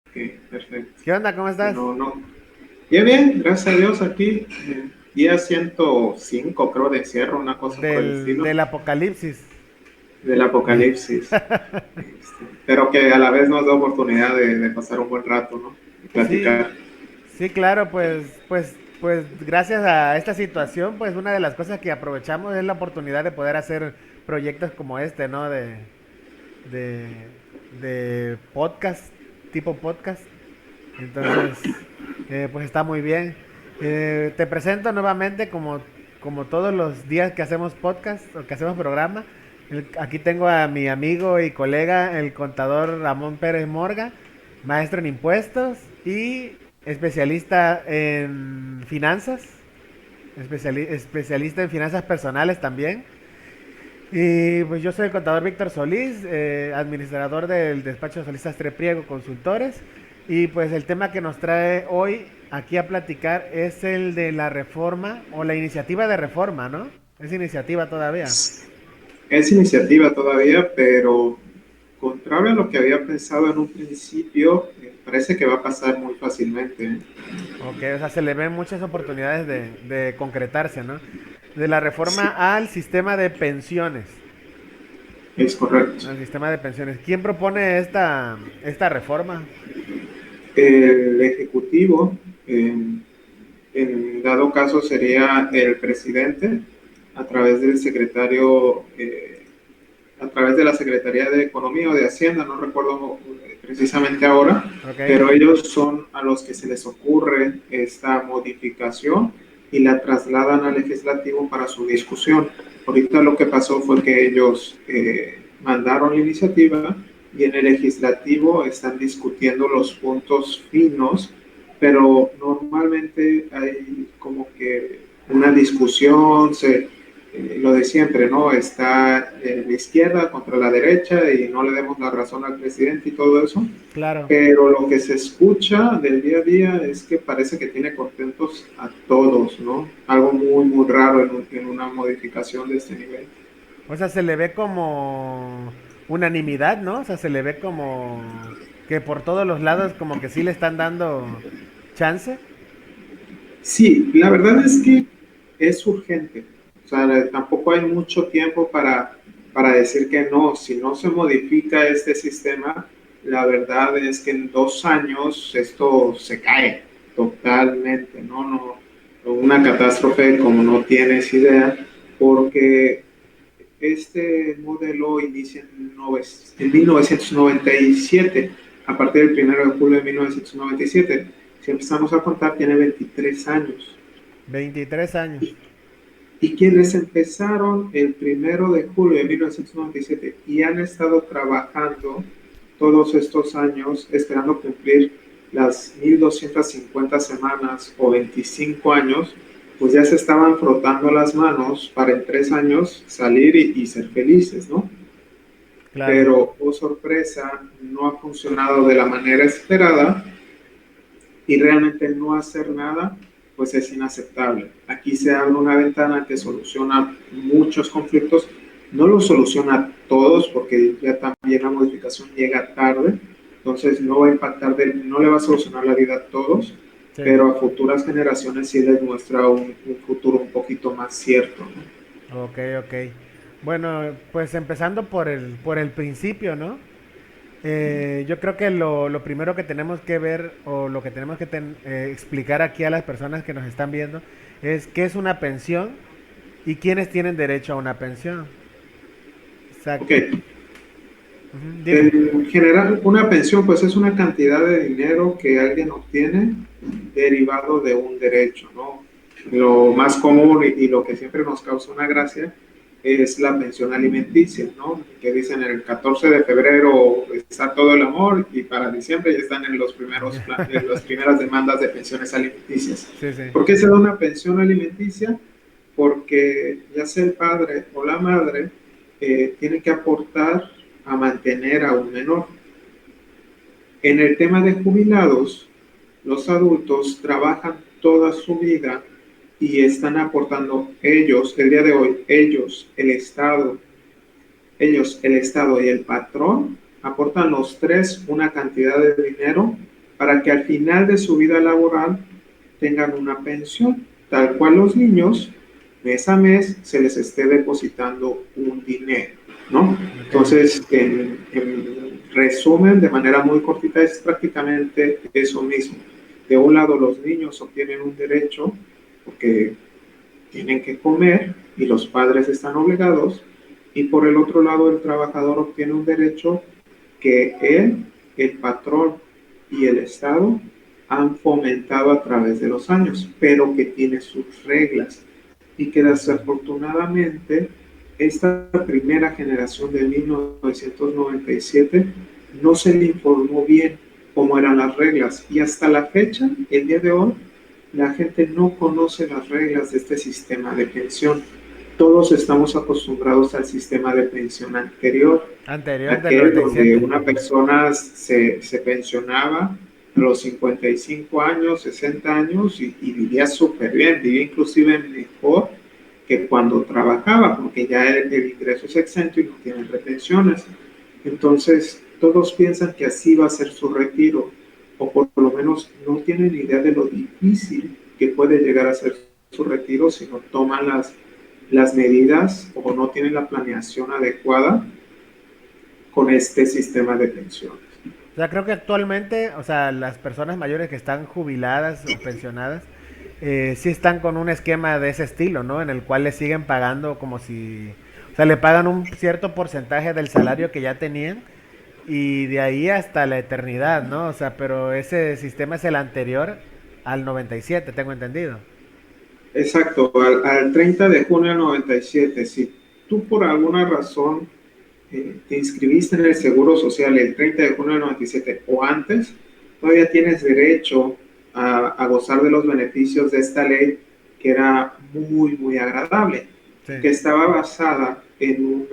Ok, perfecto. ¿Qué onda? ¿Cómo estás? No, no. Bien, bien, gracias a Dios aquí. Día 105 creo, de encierro, una cosa por el estilo, Del apocalipsis. del apocalipsis. Pero que a la vez nos da oportunidad de pasar un buen rato, ¿no? Y Sí, platicar. sí, claro, pues gracias a esta situación, pues una de las cosas que aprovechamos es la oportunidad de poder hacer proyectos como este, ¿no? De, de podcast, tipo podcast. Entonces, pues está muy bien. Te presento nuevamente como todos los días que hacemos podcast o que hacemos programa. Aquí tengo a mi amigo y colega, el contador Ramón Pérez Morga, maestro en impuestos y especialista en finanzas, especialista en finanzas personales también. Y pues yo soy el contador Víctor Solís, administrador del despacho Solís Sastre Priego Consultores. Y pues el tema que nos trae hoy aquí a platicar es el de la reforma o la iniciativa de reforma, ¿no? Es iniciativa todavía. Es iniciativa todavía, pero contrario a lo que había pensado en un principio, parece que va a pasar muy fácilmente, ¿eh? Ok, o sea, se le ven muchas oportunidades de concretarse, ¿no? De la Sí, reforma al sistema de pensiones. es correcto. Al sistema de pensiones. ¿Quién propone esta reforma? El Ejecutivo, en dado caso, sería el presidente a través del secretario, a través de la Secretaría de Economía o de Hacienda, no recuerdo precisamente ahora, Ok, pero ellos son a los que se les ocurre esta modificación y la trasladan al legislativo para su discusión. Ahorita lo que pasó fue que ellos mandaron la iniciativa y en el legislativo están discutiendo los puntos finos, pero normalmente hay como que una discusión, lo de siempre, ¿no? Está la izquierda contra la derecha y no le demos la razón al presidente y todo eso. claro. Pero lo que se escucha del día a día es que parece que tiene contentos a todos, ¿no? Algo muy, muy raro en una modificación de este nivel. O sea, se le ve como unanimidad, ¿no? O sea, se le ve como que por todos los lados como que sí le están dando chance. Sí, la verdad es que es urgente. O sea, tampoco hay mucho tiempo para decir que no. Si no se modifica este sistema, la verdad es que en 2 años esto se cae totalmente, ¿no? Una catástrofe como no tienes idea, porque este modelo inicia en 1997, a partir del 1 de julio de 1997. Si empezamos a contar, tiene 23 años. 23 años. Y quienes empezaron el 1 de julio de 1997 y han estado trabajando todos estos años esperando cumplir las 1250 semanas o 25 años, pues ya se estaban frotando las manos para en 3 años salir y ser felices, ¿no? Claro. Pero, oh sorpresa, no ha funcionado de la manera esperada y realmente no hacer nada, pues es inaceptable. Aquí se abre una ventana que soluciona muchos conflictos, no los soluciona todos porque ya también la modificación llega tarde, entonces no va a impactar, no le va a solucionar la vida a todos, Sí. pero a futuras generaciones sí les muestra un futuro un poquito más cierto, ¿no? Ok, ok. Bueno, pues empezando por el principio, ¿no? Yo creo que lo primero que tenemos que ver o lo que tenemos que explicar aquí a las personas que nos están viendo es qué es una pensión y quiénes tienen derecho a una pensión. Ok, Exacto. Ujú, dime. en general, una pensión pues es una cantidad de dinero que alguien obtiene derivado de un derecho, ¿no? Lo más común y lo que siempre nos causa una gracia es la pensión alimenticia, ¿no? Que dicen el 14 de febrero está todo el amor y para diciembre ya están en en las primeras demandas de pensiones alimenticias. Sí, sí. ¿Por qué se da una pensión alimenticia? Porque ya sea el padre o la madre tiene que aportar a mantener a un menor. En el tema de jubilados, los adultos trabajan toda su vida y están aportando ellos, el día de hoy, ellos, el Estado y el patrón, aportan los tres una cantidad de dinero para que al final de su vida laboral tengan una pensión, tal cual los niños, mes a mes, se les esté depositando un dinero, ¿no? Ok. Entonces, en resumen, de manera muy cortita, es prácticamente eso mismo. De un lado, los niños obtienen un derecho porque tienen que comer y los padres están obligados, y por el otro lado, el trabajador obtiene un derecho que él, el patrón y el Estado han fomentado a través de los años, pero que tiene sus reglas y que desafortunadamente esta primera generación de 1997 no se le informó bien cómo eran las reglas, y hasta la fecha, el día de hoy, la gente no conoce las reglas de este sistema de pensión. Todos estamos acostumbrados al sistema de pensión anterior, Anterior del aquel donde 97. una persona se pensionaba a los 55 años, 60 años y vivía súper bien, vivía inclusive mejor que cuando trabajaba, porque ya el ingreso es exento y no tiene retenciones. Entonces, todos piensan que así va a ser su retiro, o por lo menos no tienen idea de lo difícil que puede llegar a ser su retiro si no toman las medidas o no tienen la planeación adecuada con este sistema de pensiones. O sea, creo que actualmente, o sea, las personas mayores que están jubiladas o pensionadas, sí están con un esquema de ese estilo, ¿no? En el cual le siguen pagando como si, o sea, le pagan un cierto porcentaje del salario que ya tenían y de ahí hasta la eternidad, ¿no? O sea, pero ese sistema es el anterior al 97, tengo entendido. Exacto, al 30 de junio del 97, si tú por alguna razón te inscribiste en el Seguro Social el 30 de junio del 97 o antes, todavía tienes derecho a gozar de los beneficios de esta ley, que era muy, muy agradable, Sí. que estaba basada en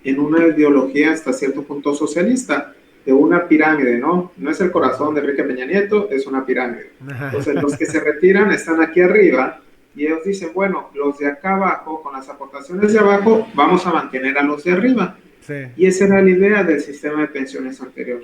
una ideología hasta cierto punto socialista, de una pirámide, ¿no? No es el corazón de Enrique Peña Nieto, es una pirámide. Entonces, los que se retiran están aquí arriba y ellos dicen, bueno, los de acá abajo, con las aportaciones de abajo, vamos a mantener a los de arriba. Sí. Y esa era la idea del sistema de pensiones anterior.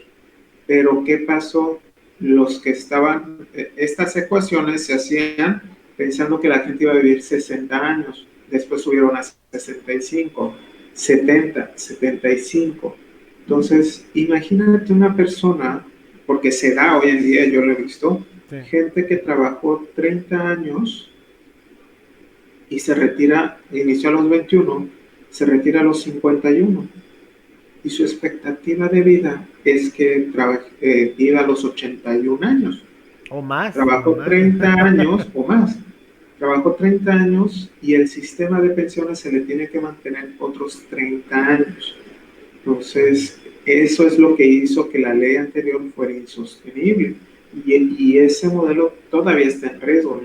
Pero, ¿qué pasó? Los que estaban, estas ecuaciones se hacían pensando que la gente iba a vivir 60 años, después subieron a 65, 70, 75. Entonces, imagínate una persona, porque se da hoy en día, yo lo he visto, Sí. gente que trabajó 30 años y se retira, inició a los 21, se retira a los 51 y su expectativa de vida es que viva a los 81 años. O Trabajó más. 30 años o más. Trabajó 30 años y el sistema de pensiones se le tiene que mantener otros 30 años. Entonces, eso es lo que hizo que la ley anterior fuera insostenible. Y ese modelo todavía está en riesgo,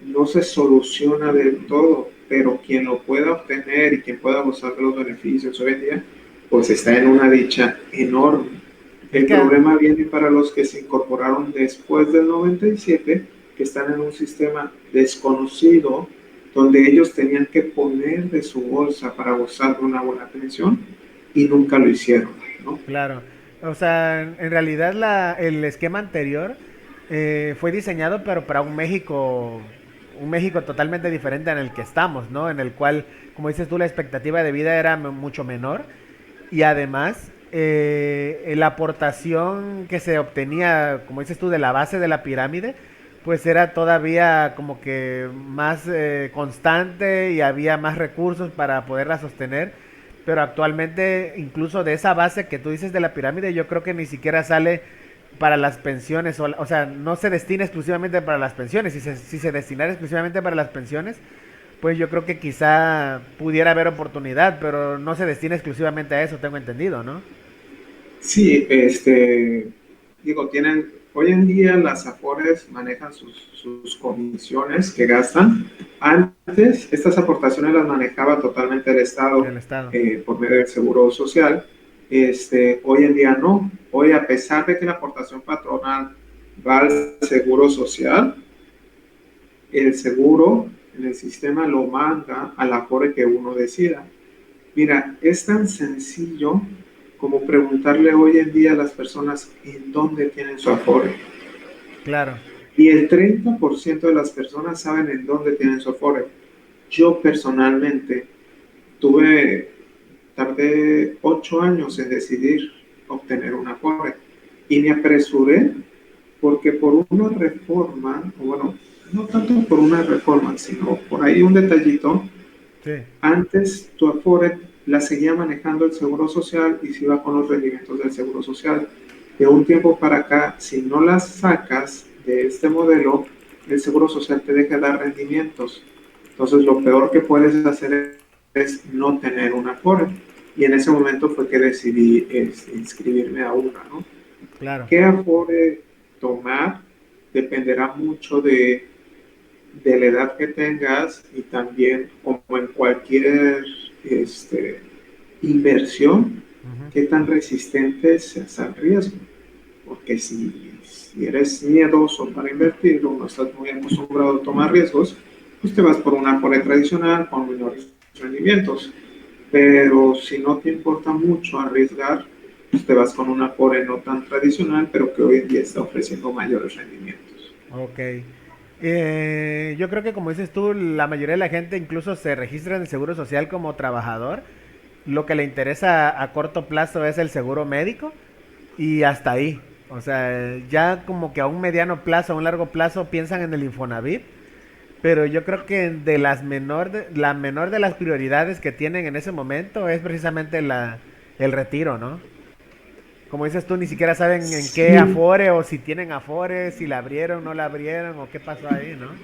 no se soluciona del todo, pero quien lo pueda obtener y quien pueda gozar de los beneficios hoy en día, pues está en una dicha enorme. Es El que problema viene para los que se incorporaron después del 97, que están en un sistema desconocido, donde ellos tenían que poner de su bolsa para gozar de una buena pensión y nunca lo hicieron, ¿no? claro. O sea, en realidad el esquema anterior fue diseñado, pero para un México totalmente diferente en el que estamos, ¿no? En el cual, como dices tú, la expectativa de vida era mucho menor y además la aportación que se obtenía, como dices tú, de la base de la pirámide, pues era todavía como que más constante y había más recursos para poderla sostener. Pero actualmente, incluso de esa base que tú dices de la pirámide, yo creo que ni siquiera sale para las pensiones, o sea, no se destina exclusivamente para las pensiones. Si se destinara exclusivamente para las pensiones, pues yo creo que quizá pudiera haber oportunidad, pero no se destina exclusivamente a eso, tengo entendido, ¿no? Sí, digo, hoy en día las AFORES manejan sus comisiones que gastan. Antes, estas aportaciones las manejaba totalmente el El Estado Estado. por medio del Seguro Social. Hoy en día no. Hoy, a pesar de que la aportación patronal va al Seguro Social, el seguro en el sistema lo manda a la AFORE que uno decida. Mira, es tan sencillo como preguntarle hoy en día a las personas en dónde tienen su Afore. Claro. Y el 30% de las personas saben en dónde tienen su Afore. Yo personalmente tardé 8 años en decidir obtener una Afore. Y me apresuré porque por una reforma, o bueno, no tanto por una reforma, sino por ahí un detallito, Sí. antes tu Afore la seguía manejando el Seguro Social y se iba con los rendimientos del Seguro Social. De un tiempo para acá, si no las sacas de este modelo, el Seguro Social te deja dar rendimientos. Entonces, lo peor que puedes hacer es no tener una Afore. Y en ese momento fue que decidí inscribirme a una, ¿no? Claro. ¿Qué Afore tomar? Dependerá mucho de la edad que tengas y también, como en cualquier inversión, Ujú. qué tan resistente seas al riesgo. Porque si eres miedoso para invertir o no estás muy acostumbrado a tomar riesgos, pues te vas por una Afore tradicional con menores rendimientos. Pero si no te importa mucho arriesgar, pues te vas con una Afore no tan tradicional, pero que hoy en día está ofreciendo mayores rendimientos. Ok. Yo creo que como dices tú, la mayoría de la gente incluso se registra en el Seguro Social como trabajador. Lo que le interesa a corto plazo es el seguro médico y hasta ahí. O sea, ya como que a un mediano plazo, a un largo plazo piensan en el Infonavit, pero yo creo que la menor de las prioridades que tienen en ese momento es precisamente el retiro, ¿no? Como dices tú, ni siquiera saben en qué Sí, Afore o si tienen Afore, si la abrieron, no la abrieron o qué pasó ahí, ¿no?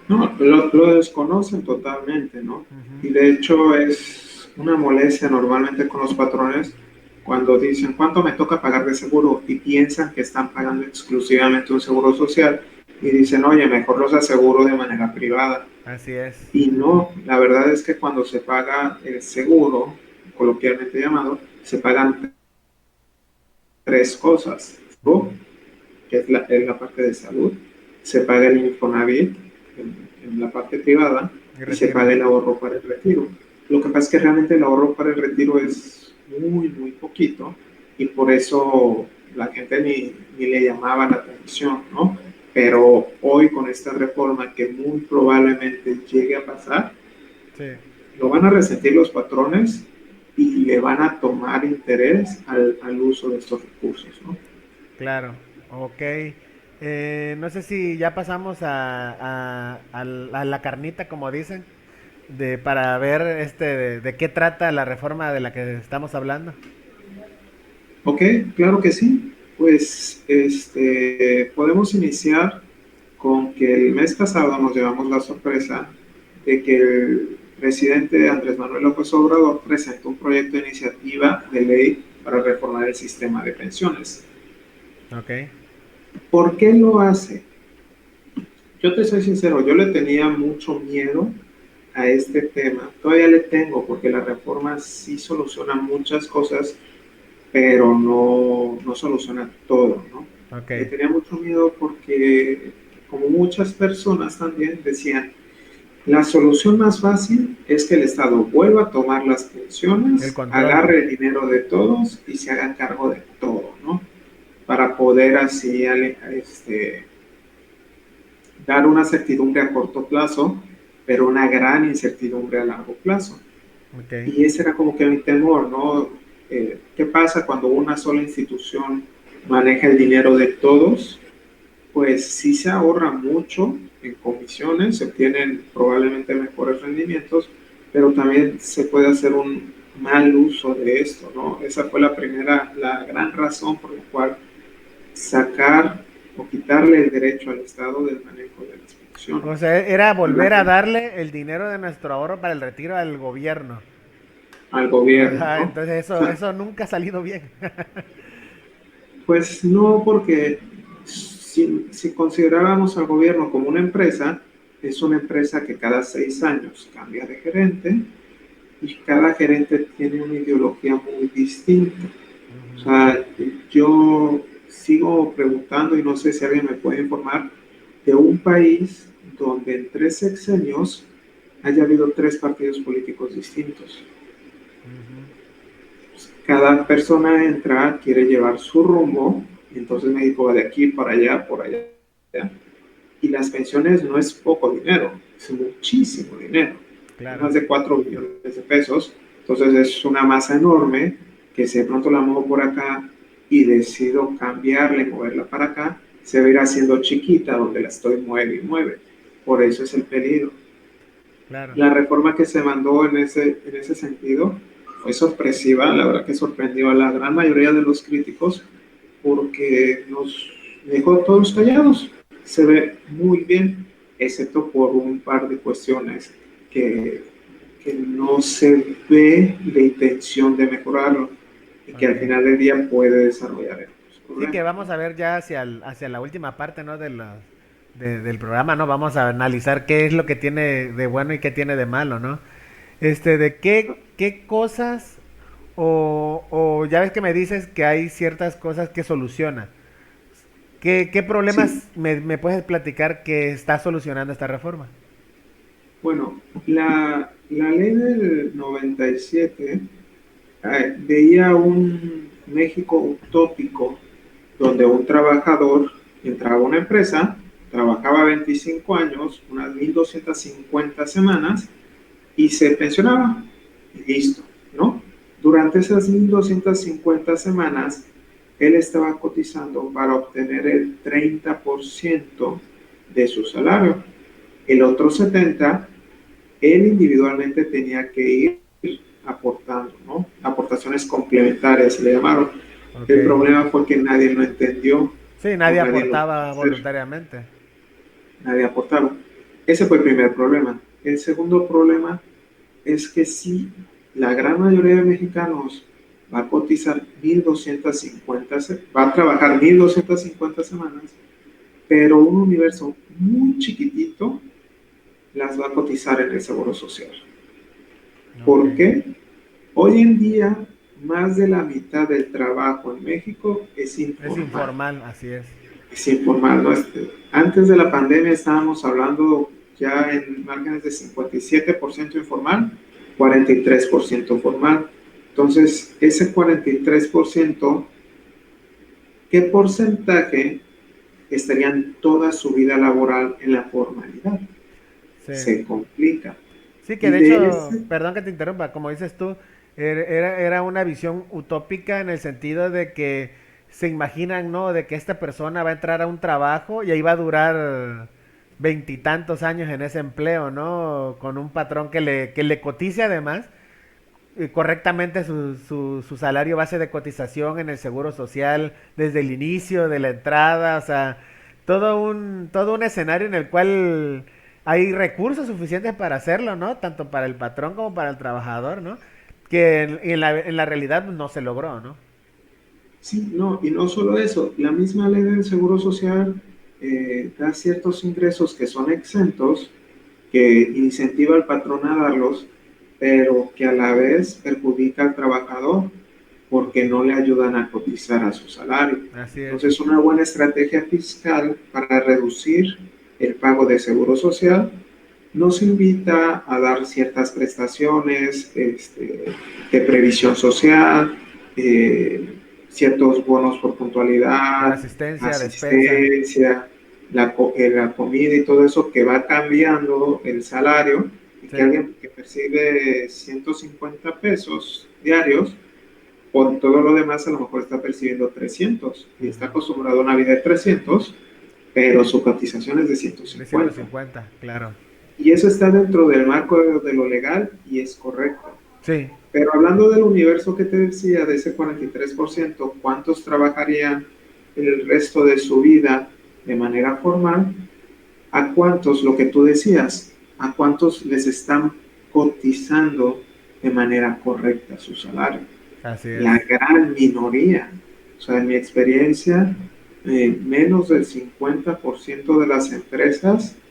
no, lo desconocen totalmente, ¿no? Ujú. Y de hecho es una molestia normalmente con los patrones cuando dicen cuánto me toca pagar de seguro y piensan que están pagando exclusivamente un seguro social y dicen, oye, mejor los aseguro de manera privada. Así es. Y no, la verdad es que cuando se paga el seguro, coloquialmente llamado, se pagan tres cosas, Ujú. ¿no? Que es la parte de salud, se paga el Infonavit en la parte privada Y y se retiro. paga el ahorro para el retiro. Lo que pasa es que realmente el ahorro para el retiro es muy, muy poquito y por eso la gente ni le llamaba la atención, ¿no? Pero hoy con esta reforma que muy probablemente llegue a pasar, Sí, lo van a resentir los patrones y le van a tomar interés al uso de estos recursos, ¿no? claro. Ok. No sé si ya pasamos a la carnita, como dicen, para ver de qué trata la reforma de la que estamos hablando. Ok, claro que sí. Pues podemos iniciar con que el mes pasado nos llevamos la sorpresa de que el presidente Andrés Manuel López Obrador presentó un proyecto de iniciativa de ley para reformar el sistema de pensiones. Ok. ¿Por qué lo hace? Yo te soy sincero, yo le tenía mucho miedo a este tema. Todavía le tengo porque la reforma sí soluciona muchas cosas pero no soluciona todo, ¿no? Ok. Le tenía mucho miedo porque, como muchas personas también decían, la solución más fácil es que el Estado vuelva a tomar las El pensiones, control. agarre el dinero de todos y se haga cargo de todo, ¿no? Para poder así dar una certidumbre a corto plazo, pero una gran incertidumbre a largo plazo. Ok. Y ese era como que mi temor, ¿no? ¿Qué pasa cuando una sola institución maneja el dinero de todos? Pues sí se ahorra mucho en comisiones, se obtienen probablemente mejores rendimientos, pero también se puede hacer un mal uso de esto, ¿no? Esa fue la gran razón por la cual sacar o quitarle el derecho al Estado del manejo de las O pensiones. sea, era Y la volver a gente, darle el dinero de nuestro ahorro para el retiro al gobierno. al gobierno, Ajá, ¿no? entonces O sea, eso nunca ha salido bien. pues no, porque si consideráramos al gobierno como una empresa, es una empresa que cada 6 años cambia de gerente y cada gerente tiene una ideología muy distinta. O Ujú. sea, yo sigo preguntando y no sé si alguien me puede informar de un país donde en 3 sexenios haya habido 3 partidos políticos distintos. Ujú. Cada persona entra, quiere llevar su rumbo, entonces México va de aquí para allá, por allá. Y las pensiones no es poco dinero, es muchísimo dinero, es Claro. más de 4 billones de pesos, entonces es una masa enorme que si de pronto la muevo por acá y decido cambiarla y moverla para acá, se va a ir haciendo chiquita donde la estoy mueve y mueve. Por eso es el peligro. Claro. La reforma que se mandó en ese sentido fue sorpresiva, la verdad que sorprendió a la gran mayoría de los críticos porque nos dejó todos callados. Se ve muy bien, excepto por un par de cuestiones que, que no se ve la intención de mejorarlo y que al Ok. final del día puede desarrollar estos Sí, problemas. que vamos a ver ya hacia la última parte, ¿no? Del programa, ¿no? Vamos a analizar qué es lo que tiene de bueno y qué tiene de malo, ¿no? De qué cosas o ya ves que me dices que hay ciertas cosas que soluciona. ¿Qué Sí, problemas me puedes platicar que está solucionando esta reforma? bueno, la ley del 97 veía un México utópico donde un trabajador entraba a una empresa, trabajaba 25 años, unas 1.250 semanas y se pensionaba. Y listo, ¿no? Durante esas 1.250 semanas, él estaba cotizando para obtener el 30% de su salario. El otro 70%, él individualmente tenía que ir aportando, ¿no? Aportaciones complementarias se le llamaron. Ok. El problema fue que nadie lo entendió Sí, o nadie nadie lo quiso aportaba hacer, voluntariamente. nadie aportaba. Ese fue el primer problema. El segundo problema es que sí, la gran mayoría de mexicanos va a cotizar 1.250, va a trabajar 1.250 semanas, pero un universo muy chiquitito las va a cotizar en el Seguro Social. Ok. ¿Por qué? Hoy en día, más de la mitad del trabajo en México es Es informal. informal, así es. Es informal, ¿no? Antes de la pandemia estábamos hablando ya en márgenes de 57% informal, 43% formal. Entonces, ese 43%, ¿qué porcentaje estarían toda su vida laboral en la formalidad? Sí. Se complica. Sí, que Y de de hecho, ese, perdón que te interrumpa, como dices tú, era una visión utópica en el sentido de que se imaginan, ¿no? De que esta persona va a entrar a un trabajo y ahí va a durar veintitantos años en ese empleo, ¿no? Con un patrón que le cotice además correctamente su salario base de cotización en el seguro social desde el inicio de la entrada, o sea, todo un escenario en el cual hay recursos suficientes para hacerlo, ¿no? Tanto para el patrón como para el trabajador, ¿no? Que en la realidad no se logró, ¿no? sí, no, y no solo eso, la misma ley del Seguro Social da ciertos ingresos que son exentos, que incentiva al patrón a darlos, pero que a la vez perjudica al trabajador porque no le ayudan a cotizar a su salario. Así es. Entonces, una buena estrategia fiscal para reducir el pago de seguro social nos invita a dar ciertas prestaciones de previsión social, eh, ciertos bonos por La puntualidad, asistencia, despensa. asistencia, la comida y todo eso que va cambiando el salario y Sí. que alguien que percibe 150 pesos diarios, por todo lo demás a lo mejor está percibiendo 300 y está Ujú. acostumbrado a una vida de 300, pero su cotización es de De ciento 150. cincuenta claro. Y eso está dentro del marco de lo legal y es correcto. Sí. Pero hablando del universo que te decía, de ese 43%, ¿cuántos trabajarían el resto de su vida de manera formal? ¿A cuántos, lo que tú decías, a cuántos les están cotizando de manera correcta su salario? Así es. La gran minoría. O sea, en mi experiencia, menos del 50% de las empresas,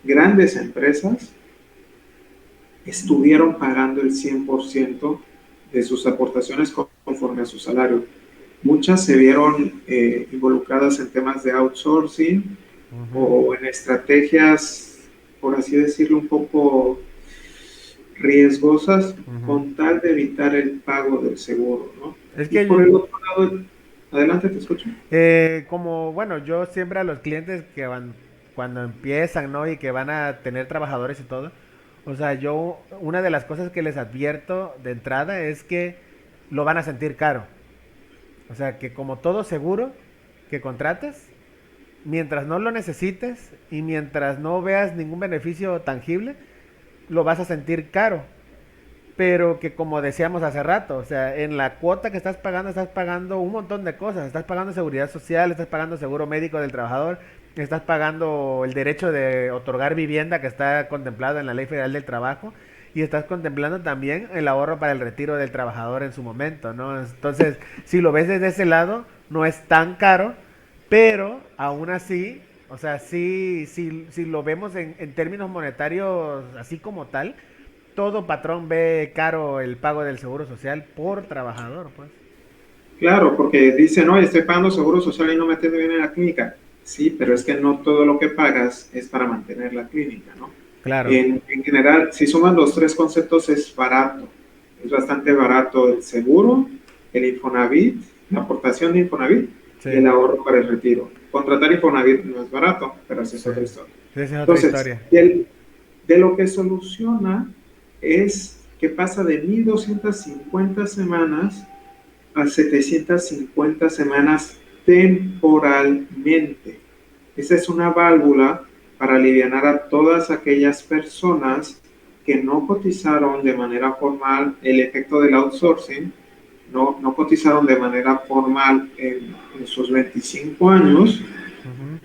grandes empresas, estuvieron pagando el 100% de sus aportaciones conforme a su salario. Muchas se vieron involucradas en temas de outsourcing Ujú. o en estrategias, por así decirlo, un poco riesgosas Ujú. con tal de evitar el pago del seguro, ¿no? Es Y que por el otro lado, adelante, te escucho. como, bueno, yo siempre a los clientes que van, cuando empiezan, ¿no? Y que van a tener trabajadores y todo, o sea, yo, una de las cosas que les advierto de entrada es que lo van a sentir caro. O sea, que como todo seguro que contrates, mientras no lo necesites y mientras no veas ningún beneficio tangible, lo vas a sentir caro. Pero que como decíamos hace rato, o sea, en la cuota que estás pagando un montón de cosas. Estás pagando seguridad social, estás pagando seguro médico del trabajador, estás pagando el derecho de otorgar vivienda que está contemplado en la Ley Federal del Trabajo y estás contemplando también el ahorro para el retiro del trabajador en su momento, ¿no? Entonces, si lo ves desde ese lado, no es tan caro, pero aún así, o sea, si lo vemos en términos monetarios así como tal, todo patrón ve caro el pago del seguro social por trabajador, pues. Claro, porque dicen, no, estoy pagando seguro social y no me atiendo bien en la clínica. Sí, pero es que no todo lo que pagas es para mantener la clínica, ¿no? Claro, En general, si suman los tres conceptos, es barato. Es bastante barato el seguro, el Infonavit, la aportación de Infonavit y sí, el ahorro para el retiro. Contratar Infonavit no es barato, pero esa es sí. otra historia. Esa es otra Entonces, historia. de lo que soluciona es que pasa de 1.250 semanas a 750 semanas temporalmente. Esa es una válvula para aliviar a todas aquellas personas que no cotizaron de manera formal el efecto del outsourcing, no cotizaron de manera formal en sus 25 años, Ujú.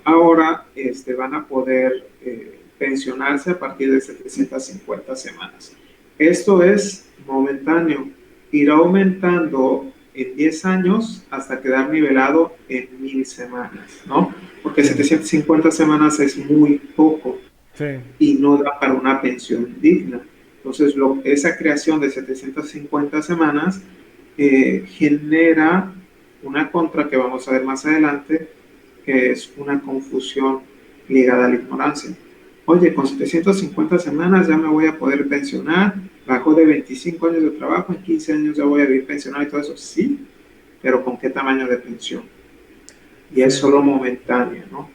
ahora van a poder pensionarse a partir de 750 semanas. Esto es momentáneo, irá aumentando en 10 años hasta quedar nivelado en 1.000 semanas, ¿no? Porque Sí, 750 semanas es muy poco sí, y no da para una pensión digna. Entonces, esa creación de 750 semanas genera una contra que vamos a ver más adelante, que es una confusión ligada a la ignorancia. Oye, con 750 semanas ya me voy a poder pensionar, bajo de 25 años de trabajo, en 15 años ya voy a vivir pensionado y todo eso. Sí, pero ¿con qué tamaño de pensión? Y sí. es solo momentáneo, ¿no?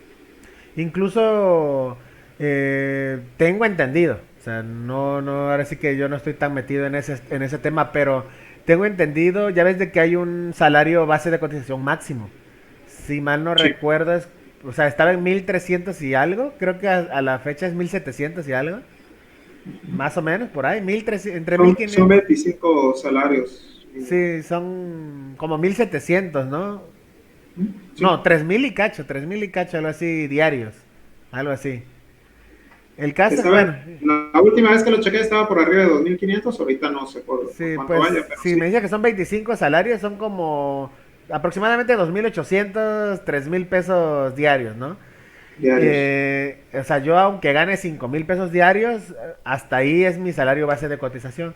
Incluso tengo entendido, o sea, no, ahora sí que yo no estoy tan metido en ese tema, pero tengo entendido, ya ves de que hay un salario base de cotización máximo. Si mal no Sí. recuerdas, o sea, estaba en 1300 y algo, creo que a la fecha es 1700 y algo, más o menos, por ahí, 1300, entre Son 1500. 25 salarios mínimo. Sí, son como 1700, ¿no? Sí. No, 3000 y cacho, algo así, diarios. Algo así. El caso, Estaba, bueno, la última vez que lo chequé estaba por arriba de 2.500, ahorita no sé por sí, cuánto pues vaya, pero si me sí, dice que son 25 salarios, son como aproximadamente 2800, 3000 pesos diarios, ¿no? diarios. O sea, yo aunque gane 5000 pesos diarios, hasta ahí es mi salario base de cotización.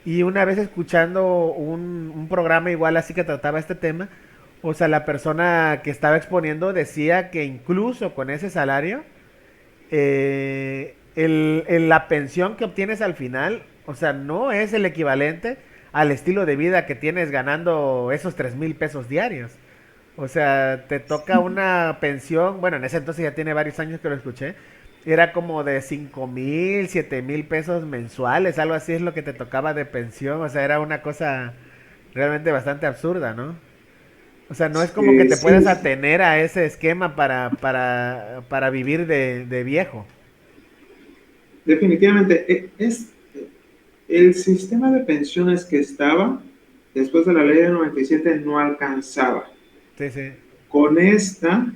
Y una vez escuchando un programa igual así que trataba este tema, o sea, la persona que estaba exponiendo decía que incluso con ese salario, la pensión que obtienes al final, o sea, no es el equivalente al estilo de vida que tienes ganando esos 3000 pesos diarios. O sea, te toca una pensión, bueno, en ese entonces ya tiene varios años que lo escuché, era como de 5000, 7000 pesos mensuales, algo así es lo que te tocaba de pensión, o sea, era una cosa realmente bastante absurda, ¿no? O sea, no es como que te puedas Sí, atener a ese esquema para vivir de viejo. definitivamente. El sistema de pensiones que estaba después de la ley de 97 no alcanzaba. Sí, sí, Con esta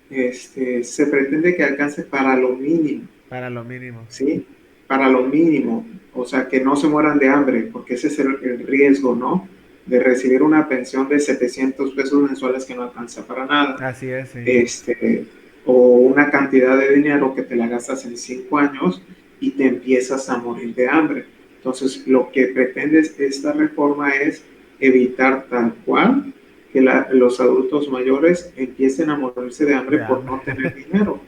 se pretende que alcance para lo mínimo. para lo mínimo. ¿Sí? Para lo mínimo, o sea, que no se mueran de hambre, porque ese es el riesgo, ¿no? De recibir una pensión de 700 pesos mensuales que no alcanza para nada, Así es, sí. este, o una cantidad de dinero que te la gastas en 5 años y te empiezas a morir de hambre. Entonces, lo que pretende esta reforma es evitar tal cual que los adultos mayores empiecen a morirse de hambre De por hambre. no tener dinero.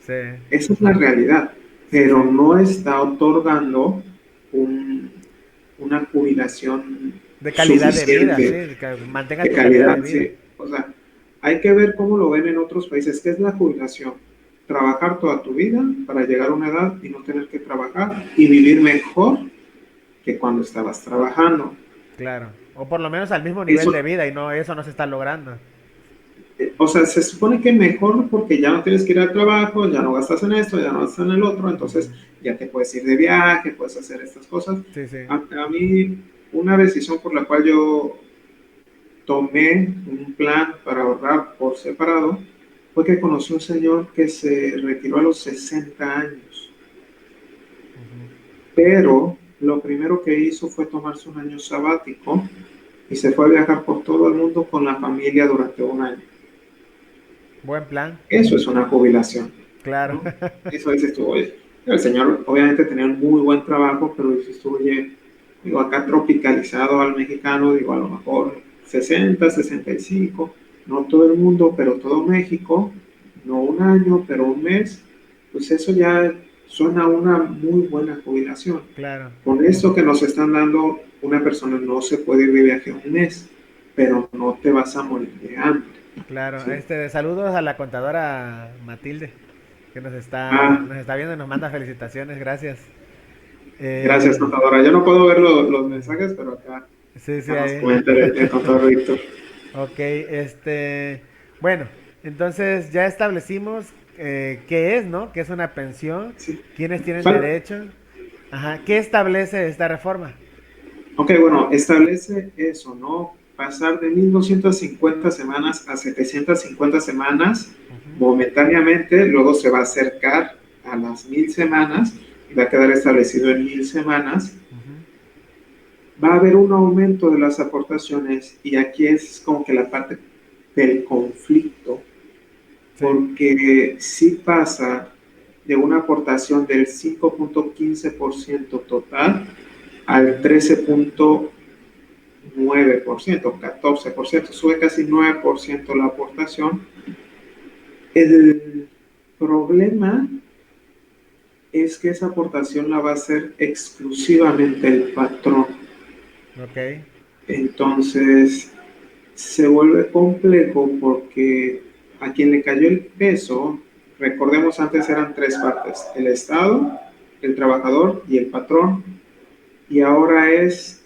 Sí. Esa es la realidad. Sí, pero sí. no está otorgando un- una jubilación De calidad de vida, sí, suficiente de que mantengas de tu calidad de calidad, vida. sí. O sea, hay que ver cómo lo ven en otros países. ¿Qué es la jubilación? Trabajar toda tu vida para llegar a una edad y no tener que trabajar y vivir mejor que cuando estabas trabajando. Claro. O por lo menos al mismo nivel de Eso, vida y no, eso no se está logrando. o sea, se supone que mejor porque ya no tienes que ir al trabajo, ya no gastas en esto, ya no gastas en el otro, entonces Ujú. ya te puedes ir de viaje, puedes hacer estas cosas. Sí, sí. A mí, una decisión por la cual yo tomé un plan para ahorrar por separado fue que conocí un señor que se retiró a los 60 años, Ujú. pero lo primero que hizo fue tomarse un año sabático y se fue a viajar por todo el mundo con la familia durante un año. Buen plan. Eso es una jubilación, Claro. ¿no? Eso dices tú, oye, el señor obviamente tenía un muy buen trabajo, pero dices tú, oye, digo, acá tropicalizado al mexicano, digo, a lo mejor 60, 65, no todo el mundo, pero todo México, no un año, pero un mes, pues eso ya suena a una muy buena jubilación. Claro. Con esto que nos están dando, una persona no se puede ir de viaje un mes, pero no te vas a morir de hambre, Claro. ¿sí? Saludos a la contadora Matilde, que Ah, nos está viendo y nos manda felicitaciones, gracias. gracias, Eh, contadora. Yo no puedo ver los mensajes, pero sí, sí, acá nos ahí. comenta el contador Víctor. Ok, bueno, entonces ya establecimos qué es, ¿no? ¿Qué es una pensión? Sí. ¿Quiénes tienen Fal- derecho? Ajá, ¿qué establece esta reforma? ok, bueno, establece eso, ¿no? Pasar de 1250 semanas a 750 semanas Ujú, momentáneamente, luego se va a acercar a las 1000 semanas y va a quedar establecido en 1000 semanas. ujú. Va a haber un aumento de las aportaciones y aquí es como que la parte del conflicto, Sí. porque si pasa de una aportación del 5.15% total al Ujú. 13.9%, 14%, sube casi 9% la aportación. El problema es que esa aportación la va a hacer exclusivamente el patrón. Ok. Entonces, se vuelve complejo porque a quien le cayó el peso, recordemos antes eran tres partes, el Estado, el trabajador y el patrón, y ahora es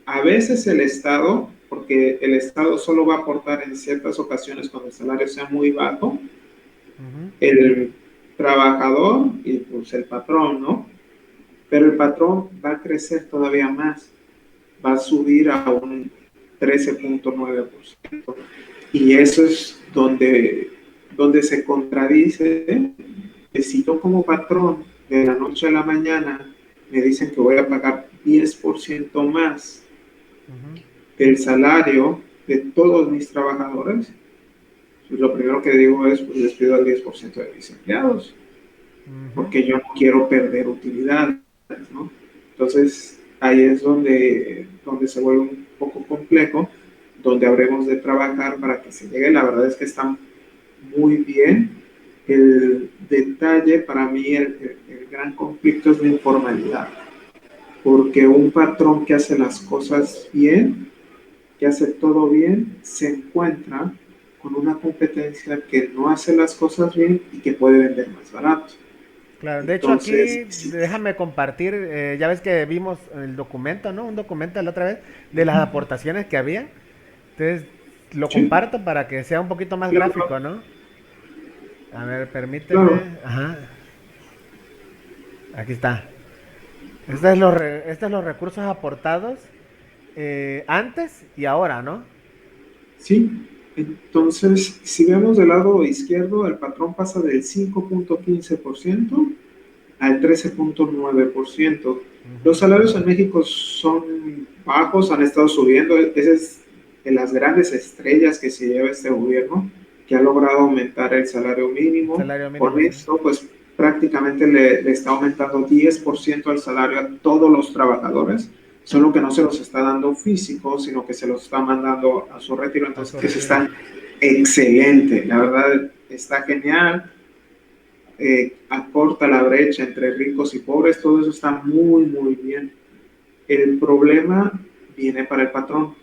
a veces el Estado, porque el Estado solo va a aportar en ciertas ocasiones cuando el salario sea muy bajo, Ujú. el trabajador y pues el patrón, ¿no? Pero el patrón va a crecer todavía más, va a subir a un 13.9%. Y eso es donde se contradice que si yo como patrón de la noche a la mañana me dicen que voy a pagar 10% más Ujú. del salario de todos mis trabajadores, pues lo primero que digo es, pues despido al 10% de mis empleados, Ujú. porque yo no quiero perder utilidades, ¿no? Entonces, ahí es donde se vuelve un poco complejo, donde habremos de trabajar para que se llegue. La verdad es que está muy bien. El detalle para mí, el gran conflicto es la informalidad, porque un patrón que hace las cosas bien, que hace todo bien, se encuentra con una competencia que no hace las cosas bien y que puede vender más barato. Claro, de hecho Entonces, aquí sí, déjame compartir, ya ves que vimos el documento, ¿no? Un documento la otra vez de las aportaciones que había. Entonces lo sí, comparto para que sea un poquito más claro, gráfico, ¿no? A ver, claro, permíteme. Ajá, aquí está. Estos son los recursos aportados antes y ahora, ¿no? sí. Entonces, si vemos del lado izquierdo, el patrón pasa del 5.15% al 13.9%. Los Ujú. salarios en México son bajos, han estado subiendo. Esa es de las grandes estrellas que se lleva este gobierno, que ha logrado aumentar el salario mínimo. Salario Con mínimo, sí. esto, pues prácticamente le está aumentando 10% al salario a todos los trabajadores, solo que no se los está dando físico, sino que se los está mandando a su retiro. A Entonces, su eso retiro. está excelente, la verdad está genial. acorta la brecha entre ricos y pobres, todo eso está muy, muy bien. El problema viene para el patrón,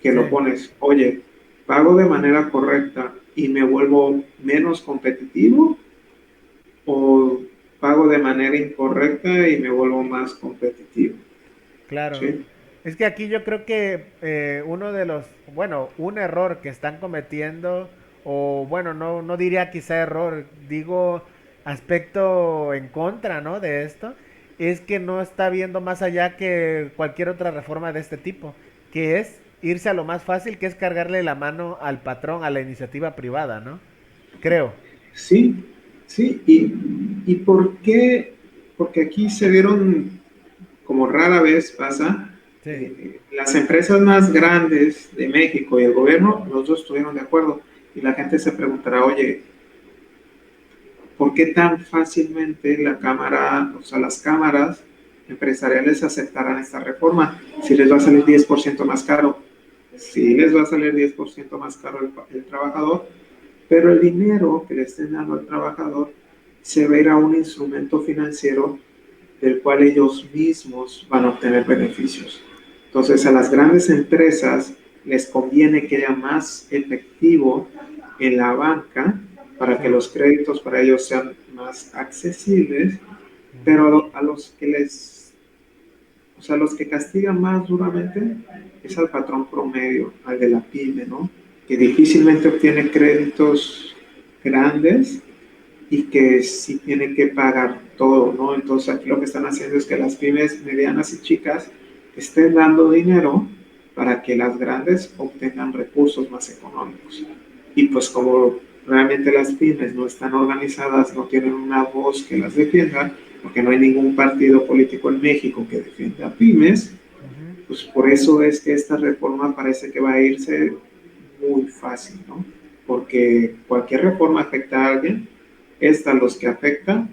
que Sí, lo pones, oye, pago de manera correcta y me vuelvo menos competitivo, o pago de manera incorrecta y me vuelvo más competitivo. claro. ¿Sí? Es que aquí yo creo que uno de los, bueno, un error que están cometiendo, o bueno, no diría quizá error, digo aspecto en contra, ¿no? De esto, es que no está viendo más allá que cualquier otra reforma de este tipo, que es irse a lo más fácil, que es cargarle la mano al patrón, a la iniciativa privada, ¿no? Creo. Sí, sí. ¿Y por qué? Porque aquí se dieron, como rara vez pasa, Sí, las empresas más grandes de México y el gobierno, los dos estuvieron de acuerdo. Y la gente se preguntará, oye, ¿por qué tan fácilmente la Cámara, o sea, las cámaras empresariales aceptarán esta reforma? Si les va a salir 10% más caro, si les va a salir 10% más caro el trabajador, pero el dinero que le estén dando al trabajador se va a ir a un instrumento financiero del cual ellos mismos van a obtener beneficios. Entonces, a las grandes empresas les conviene que haya más efectivo en la banca para que sí. los créditos para ellos sean más accesibles, Ujú. pero a los que les, o sea, los que castigan más duramente es al patrón promedio, al de la pyme, ¿no? Que difícilmente obtiene créditos grandes y que sí tiene que pagar todo, ¿no? Entonces aquí lo que están haciendo es que las pymes medianas y chicas estén dando dinero para que las grandes obtengan recursos más económicos. Y pues como realmente las pymes no están organizadas, no tienen una voz que las defienda, porque no hay ningún partido político en México que defienda a pymes, Ujú. pues por eso es que esta reforma parece que va a irse muy fácil, ¿no? Porque cualquier reforma afecta a alguien, esta los que afecta